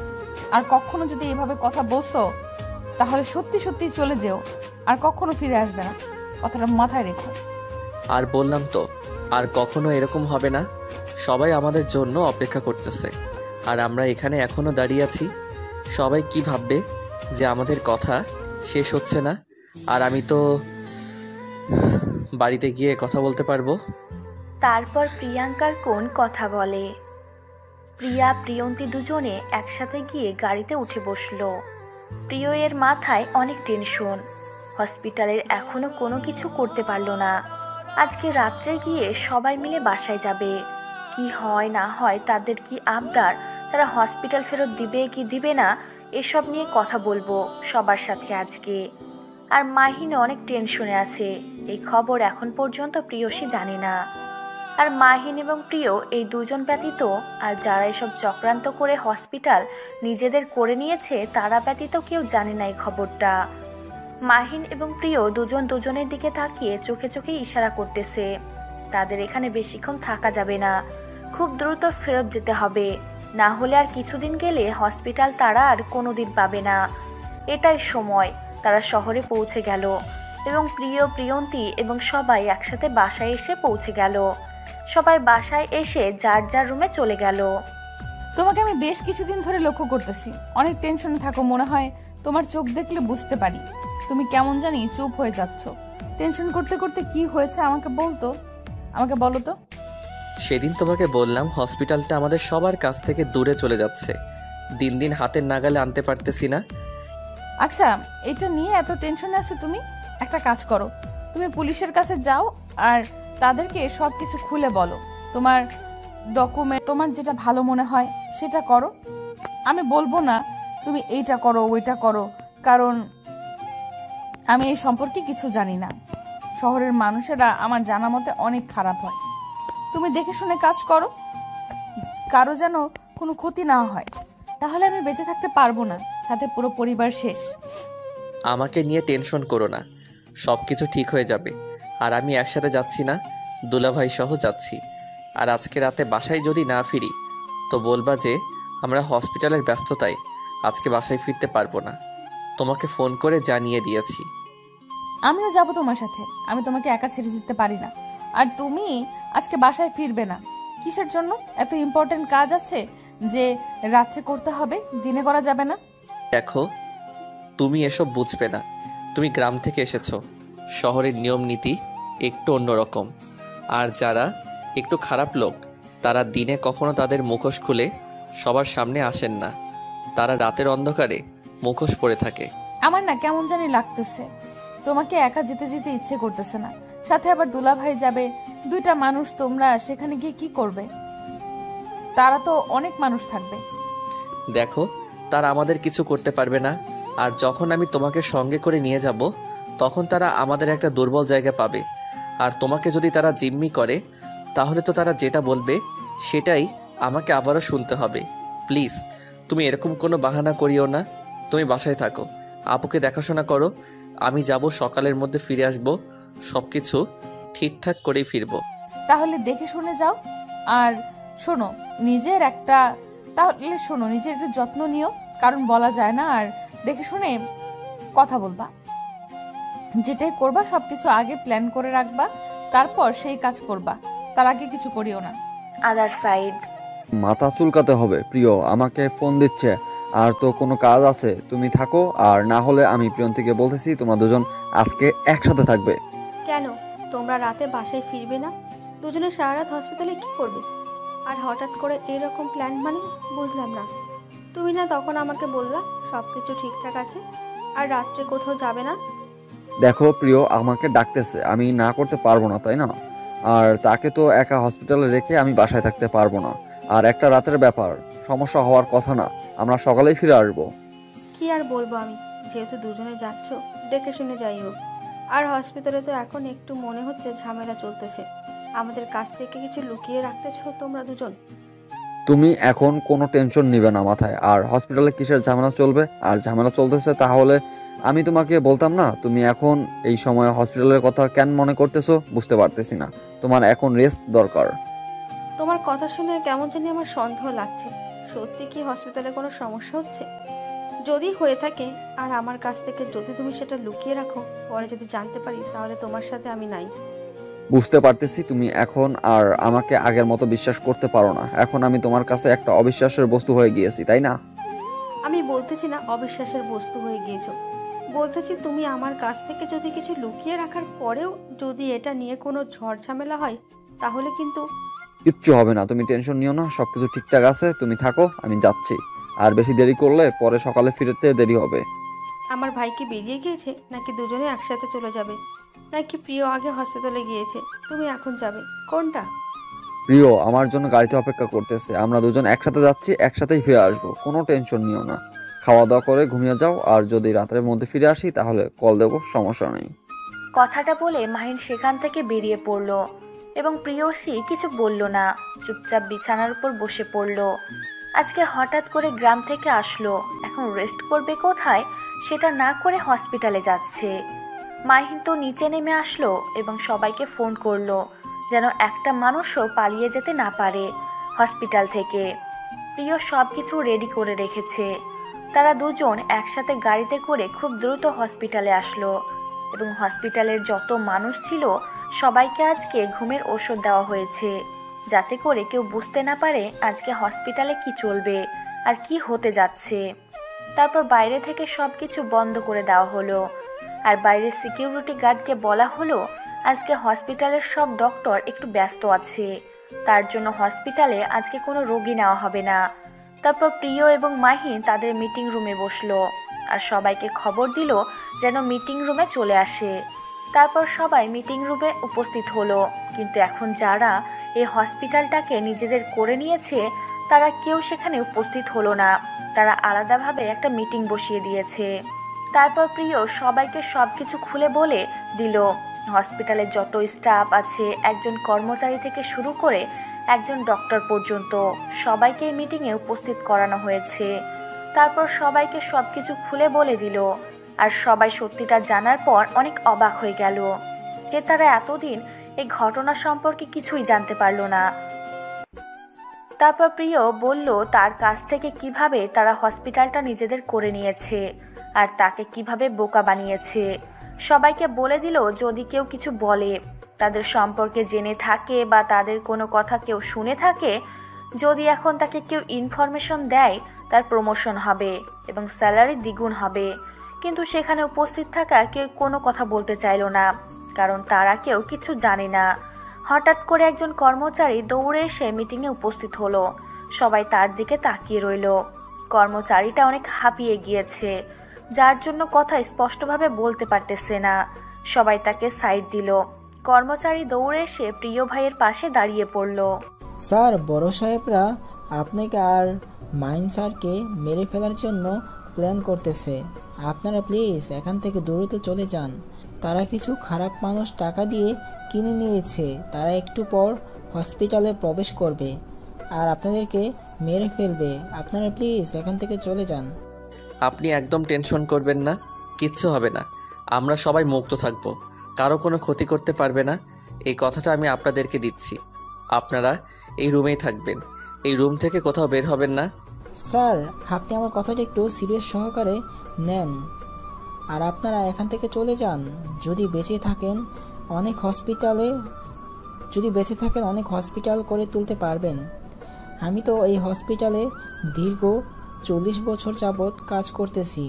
আর কখনো যদি এভাবে কথা বলছো তাহলে সত্যি সত্যি চলে যেও, আর কখনো ফিরে আসবে না, কথাটা মাথায় রেখো। আর বললাম তো, আর কখনো এরকম হবে না। সবাই আমাদের জন্য অপেক্ষা করতেছে, আর আমরা এখানে এখনো দাঁড়িয়ে আছি। সবাই কি ভাববে যে আমাদের কথা শেষ হচ্ছে না, আর আমি তো বাড়িতে গিয়ে কথা বলতে পারবো। তারপর প্রিয়াঙ্কার কোন কথা বলে। প্রিয়া প্রিয়ন্তী দুজনে একসাথে গিয়ে গাড়িতে উঠে বসলো। প্রিয়ের মাথায় অনেক টেনশন, হসপিটালের এখনো কোনো কিছু করতে পারলো না। আজকে রাত্রে গিয়ে সবাই মিলে বাসায় যাবে, কি হয় না হয়, তাদের কি আবদার, তারা হসপিটাল ফেরত দিবে কি দিবে না, এসব নিয়ে কথা বলবো সবার সাথে আজকে। আর মাহিনও অনেক টেনশনে আছে, এই খবর এখন পর্যন্ত প্রিয়সী জানে না। আর মাহিন এবং প্রিয় এই দুজন ব্যতীত আর যারা এসব চক্রান্ত করে হসপিটাল নিজেদের করে নিয়েছে তারা ব্যতীত কেউ জানে না এই খবরটা। মাহিন এবং প্রিয় দুজন দুজনের দিকে তাকিয়ে চোখে চোখে ইশারা করতেছে। তাদের এখানে বেশিক্ষণ থাকা যাবে না, খুব দ্রুত ফেরত যেতে হবে, না হলে আর কিছুদিন গেলে হসপিটাল তারা আর কোনোদিন পাবে না। এটাই সময়, তারা শহরে পৌঁছে গেল এবং প্রিয়ন্তী এবং সবাই একসাথে বাসায় এসে পৌঁছে গেল। সবাই বাসায় এসে যার যার রুমে চলে গেল। তোমাকে আমি বেশ কিছুদিন ধরে লক্ষ্য করতেছি, অনেক টেনশনে থাকো। মনে হয় তোমার চোখ দেখলে বুঝতে পারি তুমি কেমন জানি চুপ হয়ে যাচ্ছ। টেনশন করতে করতে কি হয়েছে আমাকে বলো তো। সেদিন তোমাকে বললাম হসপিটালটা আমাদের সবার কাছ থেকে দূরে চলে যাচ্ছে, দিন দিন হাতের নাগালে আনতে পারতেছি না। আচ্ছা, এটা নিয়ে এত টেনশনে আছো তুমি? একটা কাজ করো, তুমি পুলিশের কাছে যাও আর তাদেরকে সবকিছু খুলে বলো। তোমার ডকুমেন্ট, তোমার যেটা ভালো মনে হয় সেটা করো। আমি বলবো না তুমি এইটা করো ওইটা করো, কারণ আমি এই সম্পর্কে কিছু জানি না। শহরের মানুষেরা আমার জানা মতে অনেক খারাপ হয়। তুমি দেখে শুনে কাজ করো, কারো যেন কোনো ক্ষতি না হয়, তাহলে আমি বেঁচে থাকতে পারবো না, সাথে পুরো পরিবার শেষ। আমাকে নিয়ে টেনশন করো না, সব কিছু ঠিক হয়ে যাবে। আর আমি একসাথে যাচ্ছি না, দুলাভাই সহ যাচ্ছি। আর আজকে রাতে বাসায় যদি না ফিরি তো বলবা যে আমরা হসপিটালের ব্যস্ততায় আজকে বাসায় ফিরতে পারবো না। তোমাকে ফোন করে জানিয়ে দিয়েছি। আমিও যাব তোমার সাথে, আমি তোমাকে একা ছেড়ে দিতে পারি না। আর তুমি আজকে বাসায় ফিরবে না। কিসের জন্য? এত ইম্পর্টেন্ট কাজ আছে যে রাত্রে করতে হবে, দিনে করা যাবে না? দেখো, তুমি এসব বুঝবে না। তুমি গ্রাম থেকে এসেছো, শহরের নিয়ম নীতি একটু অন্যরকম। আর যারা একটু খারাপ লোক তারা দিনে কখনো তাদের মুখোশ খুলে সবার সামনে আসেন না, তারা রাতের অন্ধকারে মুখোশ পরে থাকে। আমার না কেমন জানি লাগতেছে, তোমাকে একা যেতে দিতে ইচ্ছে করতেছে না। সাথে আবার দুলাভাই যাবে, দুইটা মানুষ, তোমরা সেখানে গিয়ে কি করবে? তারা তো অনেক মানুষ থাকবে। দেখো, তারা আমাদের কিছু করতে পারবে না। আর যখন আমি তোমাকে সঙ্গে করে নিয়ে যাব তখন তারা আমাদের একটা দুর্বল জায়গা পাবে। আর তোমাকে যদি তারা জিম্মি করে তাহলে তো তারা যেটা বলবে সেটাই আমাকে আবারও শুনতে হবে। প্লিজ, তুমি এরকম কোনো বাহানা করিও না। তুমি বাসায় থাকো, আপুকে দেখাশোনা করো। আমি যাব, সকালের মধ্যে ফিরে আসব, সব কিছু ঠিকঠাক করেই ফিরবো। তাহলে দেখে শুনে যাও। আর শোনো, নিজের একটু যত্ন নিও, কারণ বলা যায় না। আর দেখে শুনে কথা বলবা, যেটাই করবা সবকিছু আগে প্ল্যান করে রাখবা, তারপর সেই কাজ করবা, তার আগে কিছু করিও না। Other side. মাথা চুলকাতে হবে, প্রিয় আমাকে ফোন দিচ্ছে। আর তো কোনো কাজ আছে, তুমি থাকো। আর না হলে আমি প্রিয়ন্তীকে বলতেছি তোমরা দুজন আজকে একসাথে থাকবে। কেন তোমরা রাতে বাসায় ফিরবে না? দুজনে সারা রাত হসপিটালে কি করবে? আর হঠাৎ করে এরকম প্ল্যান মানে বুঝলাম না। তুমি না তখন আমাকে বললা সব কিছু ঠিকঠাক আছে আর রাত্রে কোথাও যাবে না? দেখো প্রিয়, আমাকে ডাকতেছে, আমি না করতে পারবো না, তাই না? আর তাকে তো একা হসপিটালে রেখে আমি বাসায় থাকতে পারবো না। আর একটা রাতের ব্যাপার, সমস্যা হওয়ার কথা না, আমরা সকালেই ফিরে আসবো। কি আর বলবো আমি, যেহেতু দুজনে যাচ্ছ দেখে শুনে যাই হোক। আর হসপিটালে তো এখন একটু মনে হচ্ছে ঝামেলা চলতেছে। আমাদের কাছ থেকে কিছু লুকিয়ে রাখতেছ তোমরা দুজন? তুমি এখন কোনো টেনশন নিবে না মাথায়। আর হসপিটালে কিসের ঝামেলা চলবে? আর ঝামেলা চলতেছে তাহলে আমি তোমাকে বলতাম না? তুমি এখন এই সময় হসপিটালের কথা কেন মনে করতেছো বুঝতে পারতেছি না। তোমার এখন রেস্ট দরকার। তোমার কথা শুনে কেমন জানি আমার সন্দেহ লাগছে। সত্যি কি হসপিটালে কোনো সমস্যা হচ্ছে? যদি হয়ে থাকে আর আমার কাছ থেকে যদি তুমি সেটা লুকিয়ে রাখো, পরে যদি জানতে পারি তাহলে তোমার সাথে আমি নাই। বুঝতে পারতেছি তুমি এখন আর আমাকে আগের মতো বিশ্বাস করতে পারো না। এখন আমি তোমার কাছে একটা অবিশ্বাসের বস্তু হয়ে গিয়েছি, তাই না? আমি বলতেছি না অবিশ্বাসের বস্তু হয়ে গিয়েছো, বলতেছি তুমি আমার কাছ থেকে যদি কিছু লুকিয়ে রাখার পরেও যদি এটা নিয়ে কোনো ঝড় ঝামেলা হয় তাহলে কিন্তু। কিচ্ছু হবে না, তুমি টেনশন নিও না, সবকিছু ঠিকঠাক আছে। তুমি থাকো, আমি যাচ্ছি। আর বেশি দেরি করলে পরে সকালে ফিরতে দেরি হবে। আমার ভাই কি বেরিয়ে গিয়েছে নাকি দুজনে একসাথে চলে যাবে, নাকি প্রিয় আগে হসপিটালে গিয়েছে তুমি এখন যাবে, কোনটা? প্রিয় আমার জন্য গাড়িতে অপেক্ষা করতেছে, আমরা দুজন একসাথে যাচ্ছি, একসাথেই ফিরে আসবো। কোনো টেনশন নিও না, খাওয়া দাওয়া করে ঘুমিয়ে যাও। আর যদি রাতের মধ্যে ফিরে আসি তাহলে কল দেবো, সমস্যা নেই। কথাটা বলে মাহিন সেখান থেকে বেরিয়ে পড়ল এবং প্রিয়সী কিছু বলল না, চুপচাপ বিছানার উপর বসে পড়ল। আজকে হঠাৎ করে গ্রাম থেকে আসলো, এখন রেস্ট করবে কোথায় সেটা না করে হসপিটালে যাচ্ছে। মাহিন তো নিচে নেমে আসলো এবং সবাইকে ফোন করলো যেন একটা মানুষও পালিয়ে যেতে না পারে হসপিটাল থেকে। প্রিয় সব কিছু রেডি করে রেখেছে। তারা দুজন একসাথে গাড়িতে করে খুব দ্রুত হসপিটালে আসলো এবং হসপিটালের যত মানুষ ছিল সবাইকে আজকে ঘুমের ওষুধ দেওয়া হয়েছে, যাতে করে কেউ বুঝতে না পারে আজকে হসপিটালে কি চলবে আর কি হতে যাচ্ছে। তারপর বাইরে থেকে সব কিছু বন্ধ করে দেওয়া হলো আর বাইরের সিকিউরিটি গার্ডকে বলা হলো আজকে হসপিটালের সব ডক্টর একটু ব্যস্ত আছে, তার জন্য হসপিটালে আজকে কোনো রোগী নেওয়া হবে না। তারপর প্রিয় এবং মাহিন তাদের মিটিং রুমে বসলো আর সবাইকে খবর দিল যেন মিটিং রুমে চলে আসে। তারপর সবাই মিটিং রুমে উপস্থিত হলো, কিন্তু এখন যারা এই হসপিটালটাকে নিজেদের করে নিয়েছে তারা কেউ সেখানে উপস্থিত হলো না, তারা আলাদাভাবে একটা মিটিং বসিয়ে দিয়েছে। তারপর প্রিয় সবাইকে সব কিছু খুলে বলে দিল, হসপিটালে যত স্টাফ আছে, একজন কর্মচারী থেকে শুরু করে একজন ডক্টর পর্যন্ত সবাইকে মিটিংয়ে উপস্থিত করানো হয়েছে। তারপর সবাইকে সব কিছু খুলে বলে দিল আর সবাই সত্যিটা জানার পর অনেক অবাক হয়ে গেল যে তারা এতদিন এই ঘটনা সম্পর্কে কিছুই জানতে পারল না। তারপর প্রিয় বলল তার কাছ থেকে কিভাবে তারা হসপিটালটা নিজেদের করে নিয়েছে আর তাকে কিভাবে বোকা বানিয়েছে। সবাইকে বলে দিল যদি কেউ কিছু বলে, তাদের সম্পর্কে জেনে থাকে বা তাদের কোনো কথা কেউ শুনে থাকে, যদি এখন তাকে কেউ ইনফরমেশন দেয় তার প্রমোশন হবে এবং স্যালারি দ্বিগুণ হবে। কিন্তু সেখানে উপস্থিত থাকা কেউ কোনো কথা বলতে চাইল না, কারণ তারা কেউ কিছু জানে না। হঠাৎ করে একজন কর্মচারী দৌড়ে এসে মিটিংয়ে উপস্থিত হলো, সবাই তার দিকে তাকিয়ে রইল। কর্মচারীটা অনেক হাঁপিয়ে গিয়েছে, যার জন্য কথা স্পষ্টভাবে বলতে পারতেছে না। সবাই তাকে সাইড দিল। কর্মচারী দৌড়ে এসে প্রিয় ভাইয়ের পাশে দাঁড়িয়ে পড়ল। স্যার, বড় সাহেবরা আপনাকে আর মাইন স্যারকে মেরে ফেলার জন্য প্ল্যান করতেছে। আপনারা প্লিজ এখান থেকে দ্রুত চলে যান। তারা কিছু খারাপ মানুষ টাকা দিয়ে কিনে নিয়েছে, তারা একটু পর হসপিটালে প্রবেশ করবে আর আপনাদেরকে মেরে ফেলবে। আপনারা প্লিজ এখান থেকে চলে যান। আপনি একদম টেনশন করবেন না, কিচ্ছু হবে না। আমরা সবাই মুক্ত থাকবো, কারো কোনো ক্ষতি করতে পারবে না, এই কথাটা আমি আপনাদেরকে দিচ্ছি। আপনারা এই রুমেই থাকবেন, এই রুম থেকে কোথাও বের হবেন না। স্যার, আপনি আমার কথাটা একটু সিরিয়াস সহকারে নেন আর আপনারা এখান থেকে চলে যান। যদি বেঁচে থাকেন অনেক হসপিটাল করে তুলতে পারবেন। আমি তো এই হসপিটালে দীর্ঘ 40 বছর যাবৎ কাজ করতেছি।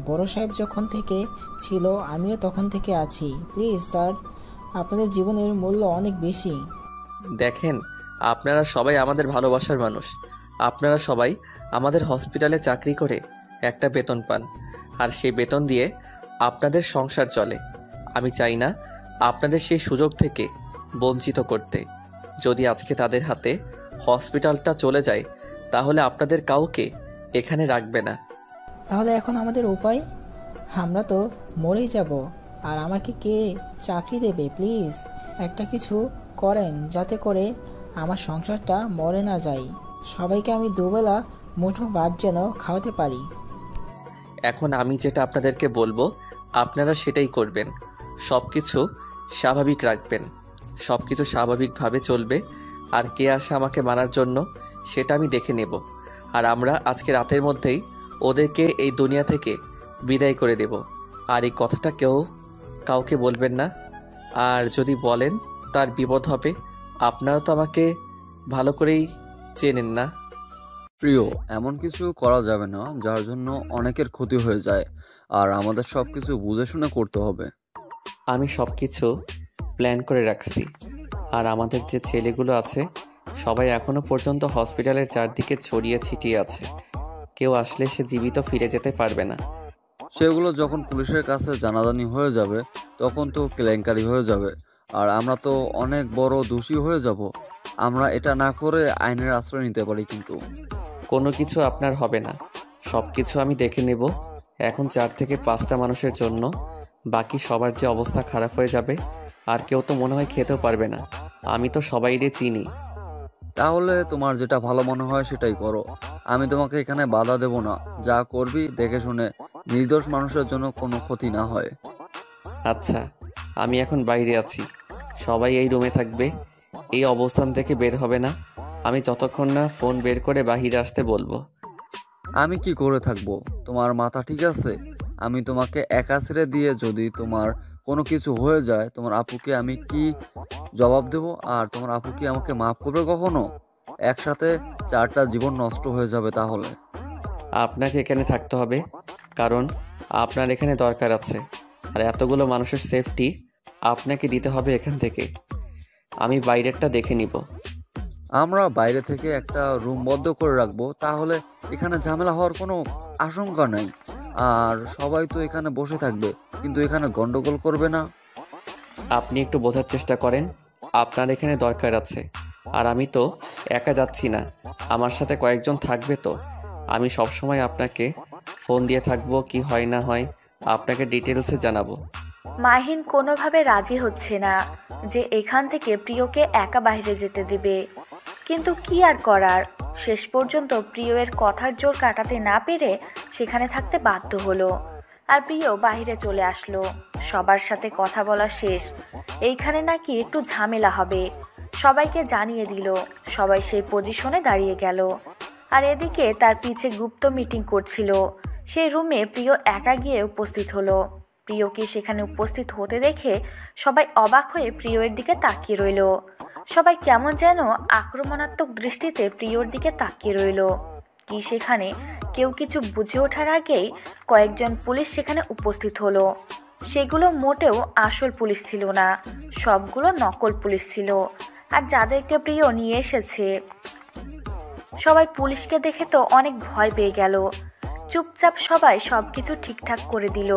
বড় সাহেব যখন থেকে ছিল আমিও তখন থেকে আছি। প্লিজ স্যার, আপনাদের জীবনের মূল্য অনেক বেশি। দেখেন, আপনারা সবাই আমাদের ভালোবাসার মানুষ। আপনারা সবাই আমাদের হসপিটালে চাকরি করে একটা বেতন পান, আর সেই বেতন দিয়ে আপনাদের সংসার চলে। আমি চাই না আপনাদের সেই সুযোগ থেকে বঞ্চিত করতে। যদি আজকে তাদের হাতে হসপিটালটা চলে যায় তাহলে আপনাদের কাউকে এখানে রাখবে না। তাহলে এখন আমাদের উপায়? আমরা তো মরেই যাব, আর আমাকে কে চাকরি দেবে? প্লিজ একটা কিছু করেন যাতে করে আমার সংসারটা মরে না যায়। সবাইকে আমি দুবেলা মুঠো ভাত যেন খাওয়াতে পারি। এখন আমি যেটা আপনাদেরকে বলবো আপনারা সেটাই করবেন। সব কিছু স্বাভাবিক রাখবেন, সব কিছু স্বাভাবিকভাবে চলবে। আর কে আসে আমাকে মানার জন্য সেটা আমি দেখে নেব। আর আমরা আজকে রাতের মধ্যেই ওদেরকে এই দুনিয়া থেকে বিদায় করে দেব। আর এই কথাটা কেউ কাউকে বলবেন না, আর যদি বলেন তার বিপদ হবে। আপনারা তো আমাকে ভালো করেই চেনেন না। প্রিয়, এমন কিছু করা যাবে না যার জন্য অনেকের ক্ষতি হয়ে যায়, আর আমাদের সব কিছু বুঝে শুনে করতে হবে। আমি সব কিছু প্ল্যান করে রাখছি, আর আমাদের যে ছেলেগুলো আছে সবাই এখনো পর্যন্ত হসপিটালের চারদিকে ছড়িয়ে ছিটিয়ে আছে। কেউ আসলে সে জীবিত ফিরে যেতে পারবে না। সেগুলো যখন পুলিশের কাছে জানাজানি হয়ে যাবে তখন তো কেলেঙ্কারি হয়ে যাবে, আর আমরা তো অনেক বড় দোষী হয়ে যাব। আমরা এটা না করে আইনের আশ্রয় নিতে পারি, কিন্তু কোনো কিছু আপনার হবে না, সব কিছু আমি দেখে নেব। এখন 4 থেকে 5টা মানুষের জন্য বাকি সবার যে অবস্থা খারাপ হয়ে যাবে, আর কেউ তো মনে হয় খেতেও পারবে না। আমি তো সবাইরে চিনি। তাহলে তোমার যেটা ভালো মনে হয় সেটাই করো। আমি তোমাকে এখানে বাধা দেব না। যা করবি দেখে শুনে, নির্দোষ মানুষের জন্য কোনো ক্ষতি না হয়। আচ্ছা, আমি এখন বাইরে আছি, সবাই এই রুমে থাকবে, এই অবস্থান থেকে বের হবে না। আমি যতক্ষণ না ফোন বের করে বাহিরে আসতে বলবো। আমি কি করে থাকবো? তোমার মাথা ঠিক আছে? আমি তোমাকে একা ছেড়ে দিয়ে যদি তোমার কোনো কিছু হয়ে যায়, তোমার আপুকে আমি কি জবাব দেব? আর তোমার আপু কি আমাকে মাফ করবে কখনো? একসাথে 4টা জীবন নষ্ট হয়ে যাবে তাহলে। আপনাকে এখানে থাকতে হবে, কারণ আপনার এখানে দরকার আছে। আর এতগুলো মানুষের সেফটি আপনাকে দিতে হবে এখান থেকে। আমি বাইরেরটা দেখে নিব। আমরা বাইরে থেকে একটা রুম বদ্ধ করে রাখবো, তাহলে এখানে ঝামেলা হওয়ার কোনো আশঙ্কা নাই। আর সবাই তো এখানে বসে থাকবে, কিন্তু এখানে গন্ডগোল করবে না। আপনি একটু বোঝার চেষ্টা করেন, আপনার এখানে দরকার আছে। আর আমি তো একা যাচ্ছি না, আমার সাথে কয়েকজন থাকবে। তো আমি সবসময় আপনাকে ফোন দিয়ে থাকবো, কি হয় না হয় আপনাকে ডিটেলসে জানাবো। মাহিন কোনোভাবে রাজি হচ্ছে না যে এখান থেকে প্রিয়কে একা বাইরে যেতে দিবে, কিন্তু কি আর করার। শেষ পর্যন্ত প্রিয়ের কথার জোর কাটাতে না পেরে সেখানে থাকতে বাধ্য হলো। আর প্রিয় বাইরে চলে আসলো। সবার সাথে কথা বলা শেষ, এইখানে নাকি একটু ঝামেলা হবে। সবাইকে জানিয়ে দিল। সবাই সেই পজিশনে দাঁড়িয়ে গেল। আর এদিকে তার পিছে গুপ্ত মিটিং করছিল। সেই রুমে প্রিয় একা গিয়ে উপস্থিত হলো। প্রিয়কে সেখানে উপস্থিত হতে দেখে সবাই অবাক হয়ে প্রিয়ের দিকে তাকিয়ে রইল। সবাই কেমন যেন আক্রমণাত্মক দৃষ্টিতে প্রিয়র দিকে তাকিয়ে রইল। কি সেখানে কেউ কিছু বুঝে ওঠার আগেই কয়েকজন পুলিশ সেখানে উপস্থিত হলো। সেগুলো মোটেও আসল পুলিশ ছিল না, সবগুলো নকল পুলিশ ছিল। আর যাদেরকে প্রিয় নিয়ে এসেছে, সবাই পুলিশকে দেখে তো অনেক ভয় পেয়ে গেল। চুপচাপ সবাই সব কিছু ঠিকঠাক করে দিল।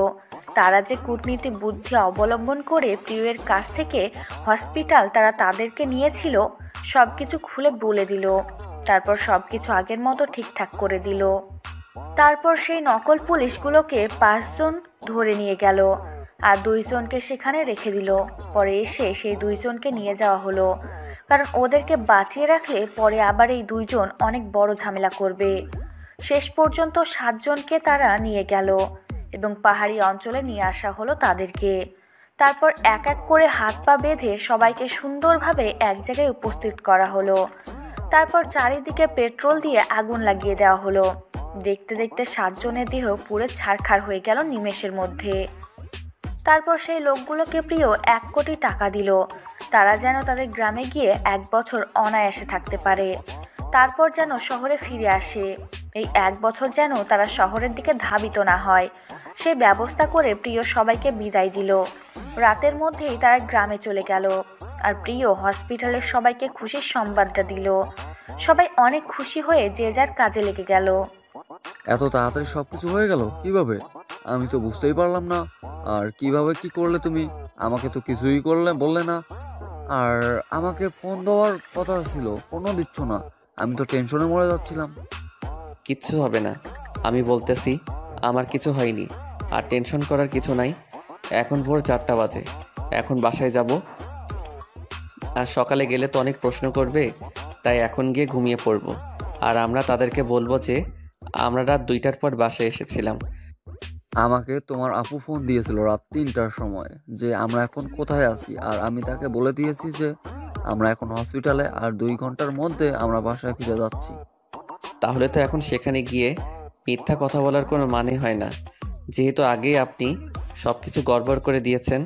তারা যে কূটনীতি বুদ্ধি অবলম্বন করে প্রিয়ের কাছ থেকে হসপিটাল তারা তাদেরকে নিয়েছিল, সব কিছু খুলে বলে দিল। তারপর সব কিছু আগের মতো ঠিকঠাক করে দিল। তারপর সেই নকল পুলিশগুলোকে 5 জন ধরে নিয়ে গেল আর 2 জনকে সেখানে রেখে দিল। পরে এসে সেই 2 জনকে নিয়ে যাওয়া হলো, কারণ ওদেরকে বাঁচিয়ে রাখলে পরে আবার এই 2 জন অনেক বড় ঝামেলা করবে। শেষ পর্যন্ত 7 জনকে তারা নিয়ে গেল এবং পাহাড়ি অঞ্চলে নিয়ে আসা হলো তাদেরকে। তারপর এক এক করে হাত পা বেঁধে সবাইকে সুন্দরভাবে এক জায়গায় উপস্থিত করা হলো। তারপর চারিদিকে পেট্রোল দিয়ে আগুন লাগিয়ে দেওয়া হলো। দেখতে দেখতে 7 জনের দেহ পুরো ছারখার হয়ে গেল নিমেষের মধ্যে। তারপর সেই লোকগুলোকে প্রিয় 1 কোটি টাকা দিল, তারা যেন তাদের গ্রামে গিয়ে 1 বছর অনায়াসে থাকতে পারে। তারপর যেন শহরে ফিরে আসে। এই 1 বছর যেন তারা শহরের দিকে ধাবিত না হয়, সেই ব্যবস্থা করে প্রিয় সবাইকে বিদায় দিল। রাতের মধ্যেই তারা গ্রামে চলে গেল। আর প্রিয় হসপিটালের সবাইকে খুশির সংবাদটা দিল। সবাই অনেক খুশি হয়ে যে যার কাজে লেগে গেল। এত তাড়াতাড়ি সবকিছু হয়ে গেল কিভাবে? আমি তো বুঝতেই পারলাম না। আর কিভাবে কি করলে তুমি? আমাকে তো কিছুই বললে না। আর আমাকে ফোন দেওয়ার কথা ছিল, ফোনও দিচ্ছ না। আমি তো টেনশনে মরে যাচ্ছিলাম। কিচ্ছু হবে না, আমি বলতেছি আমার কিছু হয়নি। আর টেনশন করার কিছু নাই। এখন ভোর 4টা বাজে, এখন বাসায় যাব। আর সকালে গেলে তো অনেক প্রশ্ন করবে, তাই এখন গিয়ে ঘুমিয়ে পড়ব। আর আমরা তাদেরকে বলবো যে আমরা রাত 2টার পর বাসায় এসেছিলাম। আমাকে তোমার আপু ফোন দিয়েছিল রাত 3টার সময় যে আমরা এখন কোথায় আছি, আর আমি তাকে বলে দিয়েছি যে আমরা এখন হসপিটালে, আর 2 ঘন্টার মধ্যে আমরা বাসায় ফিরে যাচ্ছি। তাহলে তো এখন সেখানে গিয়ে মিথ্যা কথা বলার কোনো মানে হয় না, যেহেতু আগেই আপনি সব কিছু গড়বড় করে দিয়েছেন।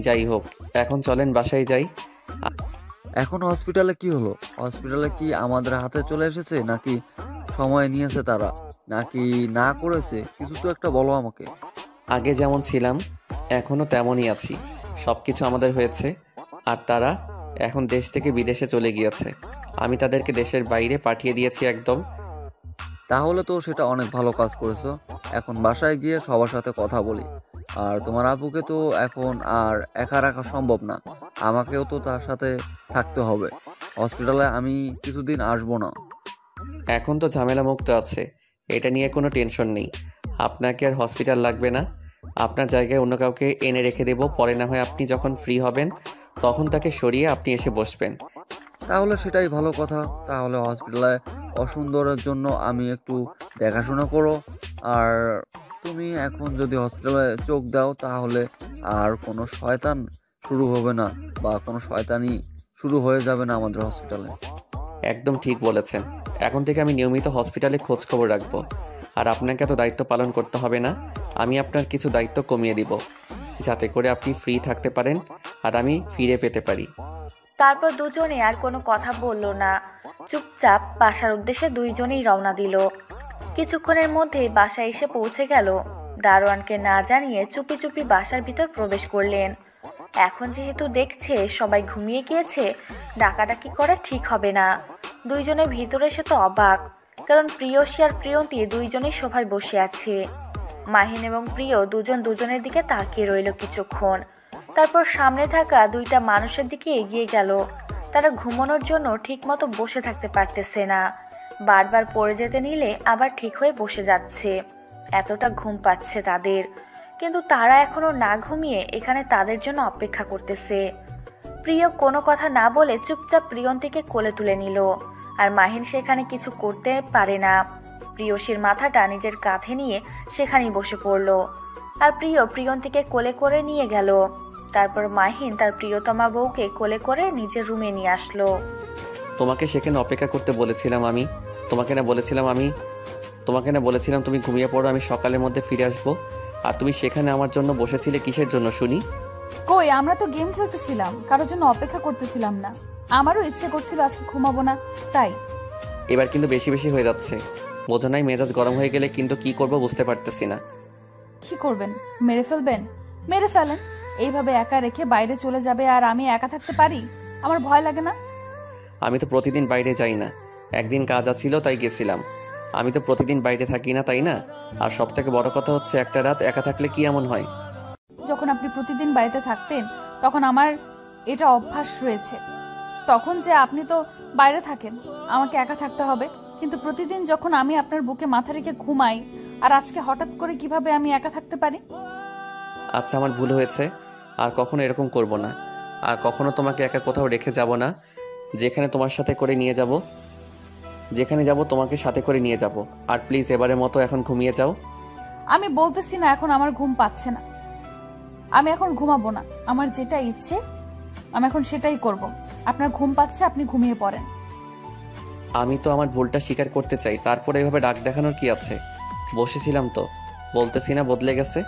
যাই হোক, এখন চলেন বাসায় যাই। এখন হসপিটালে কি হলো? হসপিটালে কি আমাদের হাতে চলে এসেছে, নাকি সময় নিয়েছে তারা, নাকি না করেছে? কিছু তো একটা বলো আমাকে। আগে যেমন ছিলাম এখনও তেমনই আছি। সব কিছু আমাদের হয়েছে। আর তারা এখন দেশ থেকে বিদেশে চলে গিয়েছে। আমি তাদেরকে দেশের বাইরে পাঠিয়ে দিয়েছি একদম। তাহলে তো সেটা অনেক ভালো কাজ করেছো। এখন বাসায় গিয়ে সবার সাথে কথা বলি। আর তোমার আপুকে তো এখন আর একা রাখা সম্ভব না, আমাকেও তো তার সাথে থাকতে হবে। হসপিটালে আমি কিছুদিন আসবো না। এখন তো ঝামেলা মুক্ত আছে, এটা নিয়ে কোনো টেনশন নেই। আপনাকে আর হসপিটাল লাগবে না। আপনার জায়গায় অন্য কাউকে এনে রেখে দেব। পরে না হয় আপনি যখন ফ্রি হবেন তখন তাকে সরিয়ে আপনি এসে বসবেন। তাহলে সেটাই ভালো কথা। তাহলে হসপিটালে অসুন্দরের জন্য আমি একটু দেখাশোনা করো। আর তুমি এখন যদি হসপিটালে চোখ দাও, তাহলে আর কোনো শয়তান শুরু হবে না, বা কোনো শয়তানি শুরু হয়ে যাবে না আমাদের হসপিটালে। একদম ঠিক বলেছেন। এখন থেকে আমি নিয়মিত হসপিটালে খোঁজ খবর রাখবো। আর আপনাকে এত দায়িত্ব পালন করতে হবে না। আমি আপনার কিছু দায়িত্ব কমিয়ে দিব, যাতে করে আপনি ফ্রি থাকতে পারেন আর আমি ফিরে পেতে পারি। তারপর দুজনে আর কোনো কথা বলল না, চুপচাপ বাসার উদ্দেশ্যে দুইজনেই রওনা দিল। কিছুক্ষণের মধ্যেই বাসায় এসে পৌঁছে গেল। দারোয়ানকে না জানিয়ে চুপি চুপি বাসার ভিতর প্রবেশ করলেন। এখন যেহেতু দেখছে সবাই ঘুমিয়ে গিয়েছে, ডাকাডাকি করা ঠিক হবে না। দুইজনের ভিতরে এসে তো অবাক, কারণ প্রিয়সী আর প্রিয়ন্তী দুইজনেই সোফায় বসে আছে। মাহিন এবং প্রিয় দুজন দুজনের দিকে তাকিয়ে রইল কিছুক্ষণ, তারপর সামনে থাকা দুইটা মানুষের দিকে এগিয়ে গেল। তারা ঘুমানোর জন্য ঠিকমতো বসে থাকতে পারতেছে না, বারবার পড়ে যেতে নিলে আবার ঠিক হয়ে বসে যাচ্ছে। এতটা ঘুম পাচ্ছে তাদের, কিন্তু তারা এখনো না ঘুমিয়ে এখানে তাদের জন্য অপেক্ষা করতেছে। প্রিয় কোনো কথা না বলে চুপচাপ প্রিয়ন্তীকে কোলে তুলে নিল, আর মাহিন সেখানে কিছু করতে পারে না। প্রিয়সীর মাথাটা নিজের কাঁধে নিয়ে সেখানেই বসে পড়ল, আর প্রিয় প্রিয়ন্তীকে কোলে করে নিয়ে গেল। তারপর মাহিন তার প্রিয়তমা বউকে কোলে করে নিজের রুমে নিয়ে আসলো। তোমাকে সেখানে অপেক্ষা করতে বলেছিলাম আমি। তোমাকে না বলেছিলাম তুমি ঘুমিয়ে পড়ো, আমি সকালের মধ্যে ফিরে আসবো। আর তুমি সেখানে আমার জন্য বসেছিলে কিসের জন্য শুনি? কই, আমরা তো গেম খেলতেছিলাম, কারোর জন্য অপেক্ষা করতেছিলাম না। আমারও ইচ্ছে করছিল আজকে ঘুমাবো না, তাই। এবার কিন্তু বেশি বেশি হয়ে যাচ্ছে, বোঝো নাই? মেজাজ গরম হয়ে গেলে কিন্তু কি করব বুঝতে পারতেছি না। কি করবেন? মেরে ফেলবেন? মেরে ফেলেন। এইভাবে একা রেখে বাইরে চলে যাবে আর আমি একা থাকতে পারি? আমার ভয় লাগে না? আমি তো প্রতিদিন বাইরে যাই না, একদিন কাজ আছিল তাই গেছিলাম। আমি তো প্রতিদিন বাইরে থাকি না, তাই না? আর সব থেকে বড় কথা হচ্ছে, একটা রাত একা থাকলে কি এমন হয়? যখন আপনি প্রতিদিন বাড়িতে থাকতেন তখন আমার এটা অভ্যাস রয়েছে। তখন যে আপনি তো বাইরে থাকেন, আমাকে একা থাকতে হবে। কিন্তু প্রতিদিন যখন আমি আপনার বুকে মাথা রেখে ঘুমাই, আর আজকে হঠাৎ করে কিভাবে আমি একা থাকতে পারি? আচ্ছা, আমার ভুল হয়েছে, আর কখনো এরকম করব না। আর কখনো তোমাকে একা কোথাও রেখে যাব না। যেখানে তোমার সাথে করে নিয়ে যাব, যেখানে যাব তোমাকে সাথে করে নিয়ে যাব। আর প্লিজ এবারের মতো এখন ঘুমিয়ে যাও। আমি বলতেছি না এখন আমার ঘুম পাচ্ছে না, আমি এখন ঘুমাবো না। আমার যেটা ইচ্ছে আমি এখন সেটাই করব। আপনার ঘুম পাচ্ছে, আপনি ঘুমিয়ে পড়েন। আমি তো আমার ভুলটা স্বীকার করতে চাই, তারপরে এভাবে ডাক দেখানোর কি আছে? বসেছিলাম তো, বলতেছি না বদলে গেছে।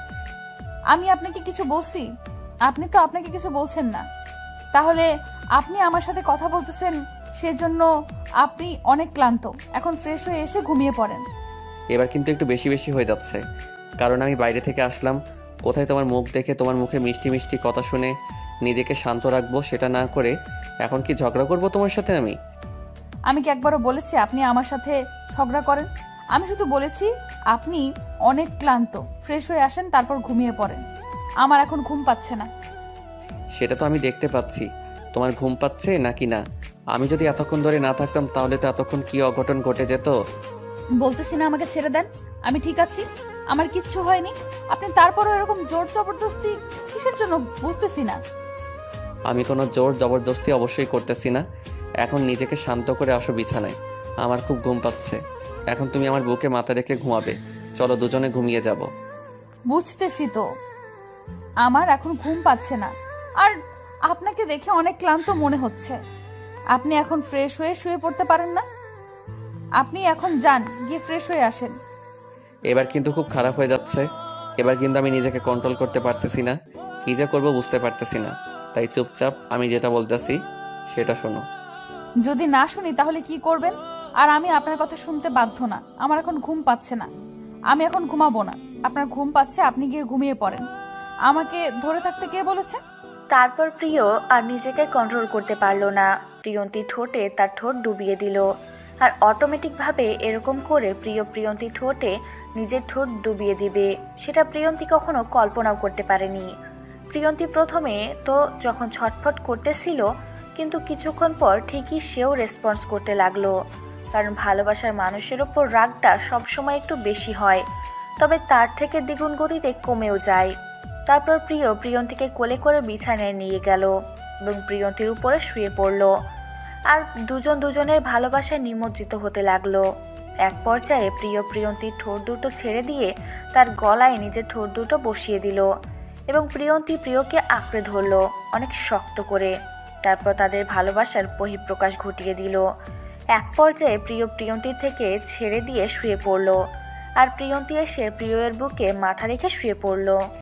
আমি আপনাকে কিছু বলছি? আপনি তো আপনাকে কিছু বলছেন না। তাহলে আপনি আমার সাথে কথা বলতেছেন, সেজন্য আপনি অনেক ক্লান্ত। এখন ফ্রেশ হয়ে এসে ঘুমিয়ে পড়েন। এবার কিন্তু একটু বেশি বেশি হয়ে যাচ্ছে, কারণ আমি বাইরে থেকে আসলাম। কোথায় তোমার মুখ দেখে, তোমার মুখে মিষ্টি মিষ্টি কথা শুনে নিজেকে শান্ত রাখবো, সেটা না করে এখন কি ঝগড়া করবো তোমার সাথে আমি? আমি কি একবারও বলেছি আপনি আমার সাথে ঝগড়া করেন? আমি শুধু বলেছি আপনি অনেক ক্লান্ত, ফ্রেশ হয়ে আসেন, তারপর ঘুমিয়ে পড়েন। আমার এখন ঘুম পাচ্ছে না। সেটা তো আমি দেখতে পাচ্ছি তোমার ঘুম পাচ্ছে নাকি না। আমি যদি এতক্ষণ ধরে না থাকতাম তাহলে তো এতক্ষণ কি অঘটন ঘটে যেত। বলতেছি না আমাকে ছেড়ে দেন, আমি ঠিক আছি, আমার কিচ্ছু হয়নি। আপনি তারপরও এরকম জোর জবরদস্তি কিসের জন্য বুঝতেছি না। আমি কোনো জোর জবরদস্তি অবশ্যই করতেছি না। এখন নিজেকে শান্ত করে আসো বিছানায়, আমার খুব ঘুম পাচ্ছে। এখন তুমি আমার বুকে মাথা রেখে ঘুমাবে। চলো দুজনে ঘুমিয়ে যাব। বুঝতেছি তো, আমার এখন ঘুম পাচ্ছে না। আর আপনাকে দেখে অনেক ক্লান্ত মনে হচ্ছে। আপনি এখন ফ্রেশ হয়ে শুয়ে পড়তে পারেন না? আপনি এখন যান, গিয়ে ফ্রেশ হয়ে আসেন। এবার কিন্তু খুব খারাপ হয়ে যাচ্ছে। এবার কিন্তু আমি নিজেকে কন্ট্রোল করতে পারতেছি না, কি যে করবো বুঝতে পারতেছি না। তাই চুপচাপ আমি যেটা বলতেছি সেটা শোনো। যদি না শুনি তাহলে কি করবেন? আর আমি আপনার কথা শুনতে বাধ্য না। আমার এখন ঘুম পাচ্ছে না, আমি এখন ঘুমাবো না। আপনার ঘুম পাচ্ছে, আপনি গিয়ে ঘুমিয়ে পড়েন। আমাকে ধরে থাকতে কে বলেছে? তারপর প্রিয় আর নিজেকে কন্ট্রোল করতে পারল না। প্রিয়ন্তী ঠোঁটে তার ঠোঁট ডুবিয়ে দিল, আর অটোমেটিকভাবে এরকম করে প্রিয়ন্তী ঠোঁটে নিজের ঠোঁট ডুবিয়ে দিবে, সেটা প্রিয়ন্তী কখনো কল্পনাও করতে পারেনি। প্রিয়ন্তী প্রথমে তো যখন ছটফট করতেছিল, কিন্তু কিছুক্ষণ পর ঠিকই সেও রেসপন্স করতে লাগলো। কারণ ভালোবাসার মানুষের ওপর রাগটা সবসময় একটু বেশি হয়, তবে তার থেকে দ্বিগুণ গতিতে কমেও যায়। তারপর প্রিয়ন্তীকে কোলে করে বিছানায় নিয়ে গেল এবং প্রিয়ন্তীর উপরে শুয়ে পড়ল, আর দুজন দুজনের ভালোবাসায় নিমজ্জিত হতে লাগলো। এক পর্যায়ে প্রিয়ন্তীর ঠোঁট দুটো ছেড়ে দিয়ে তার গলায় নিজের ঠোঁট দুটো বসিয়ে দিল এবং প্রিয়ন্তী প্রিয়কে আঁকড়ে ধরল অনেক শক্ত করে। তারপর তাদের ভালোবাসার বহিঃপ্রকাশ ঘটিয়ে দিল। এক পর্যায়ে প্রিয়ন্তীর থেকে ছেড়ে দিয়ে শুয়ে পড়ল, আর প্রিয়ন্তী এসে প্রিয়ের বুকে মাথা রেখে শুয়ে পড়ল।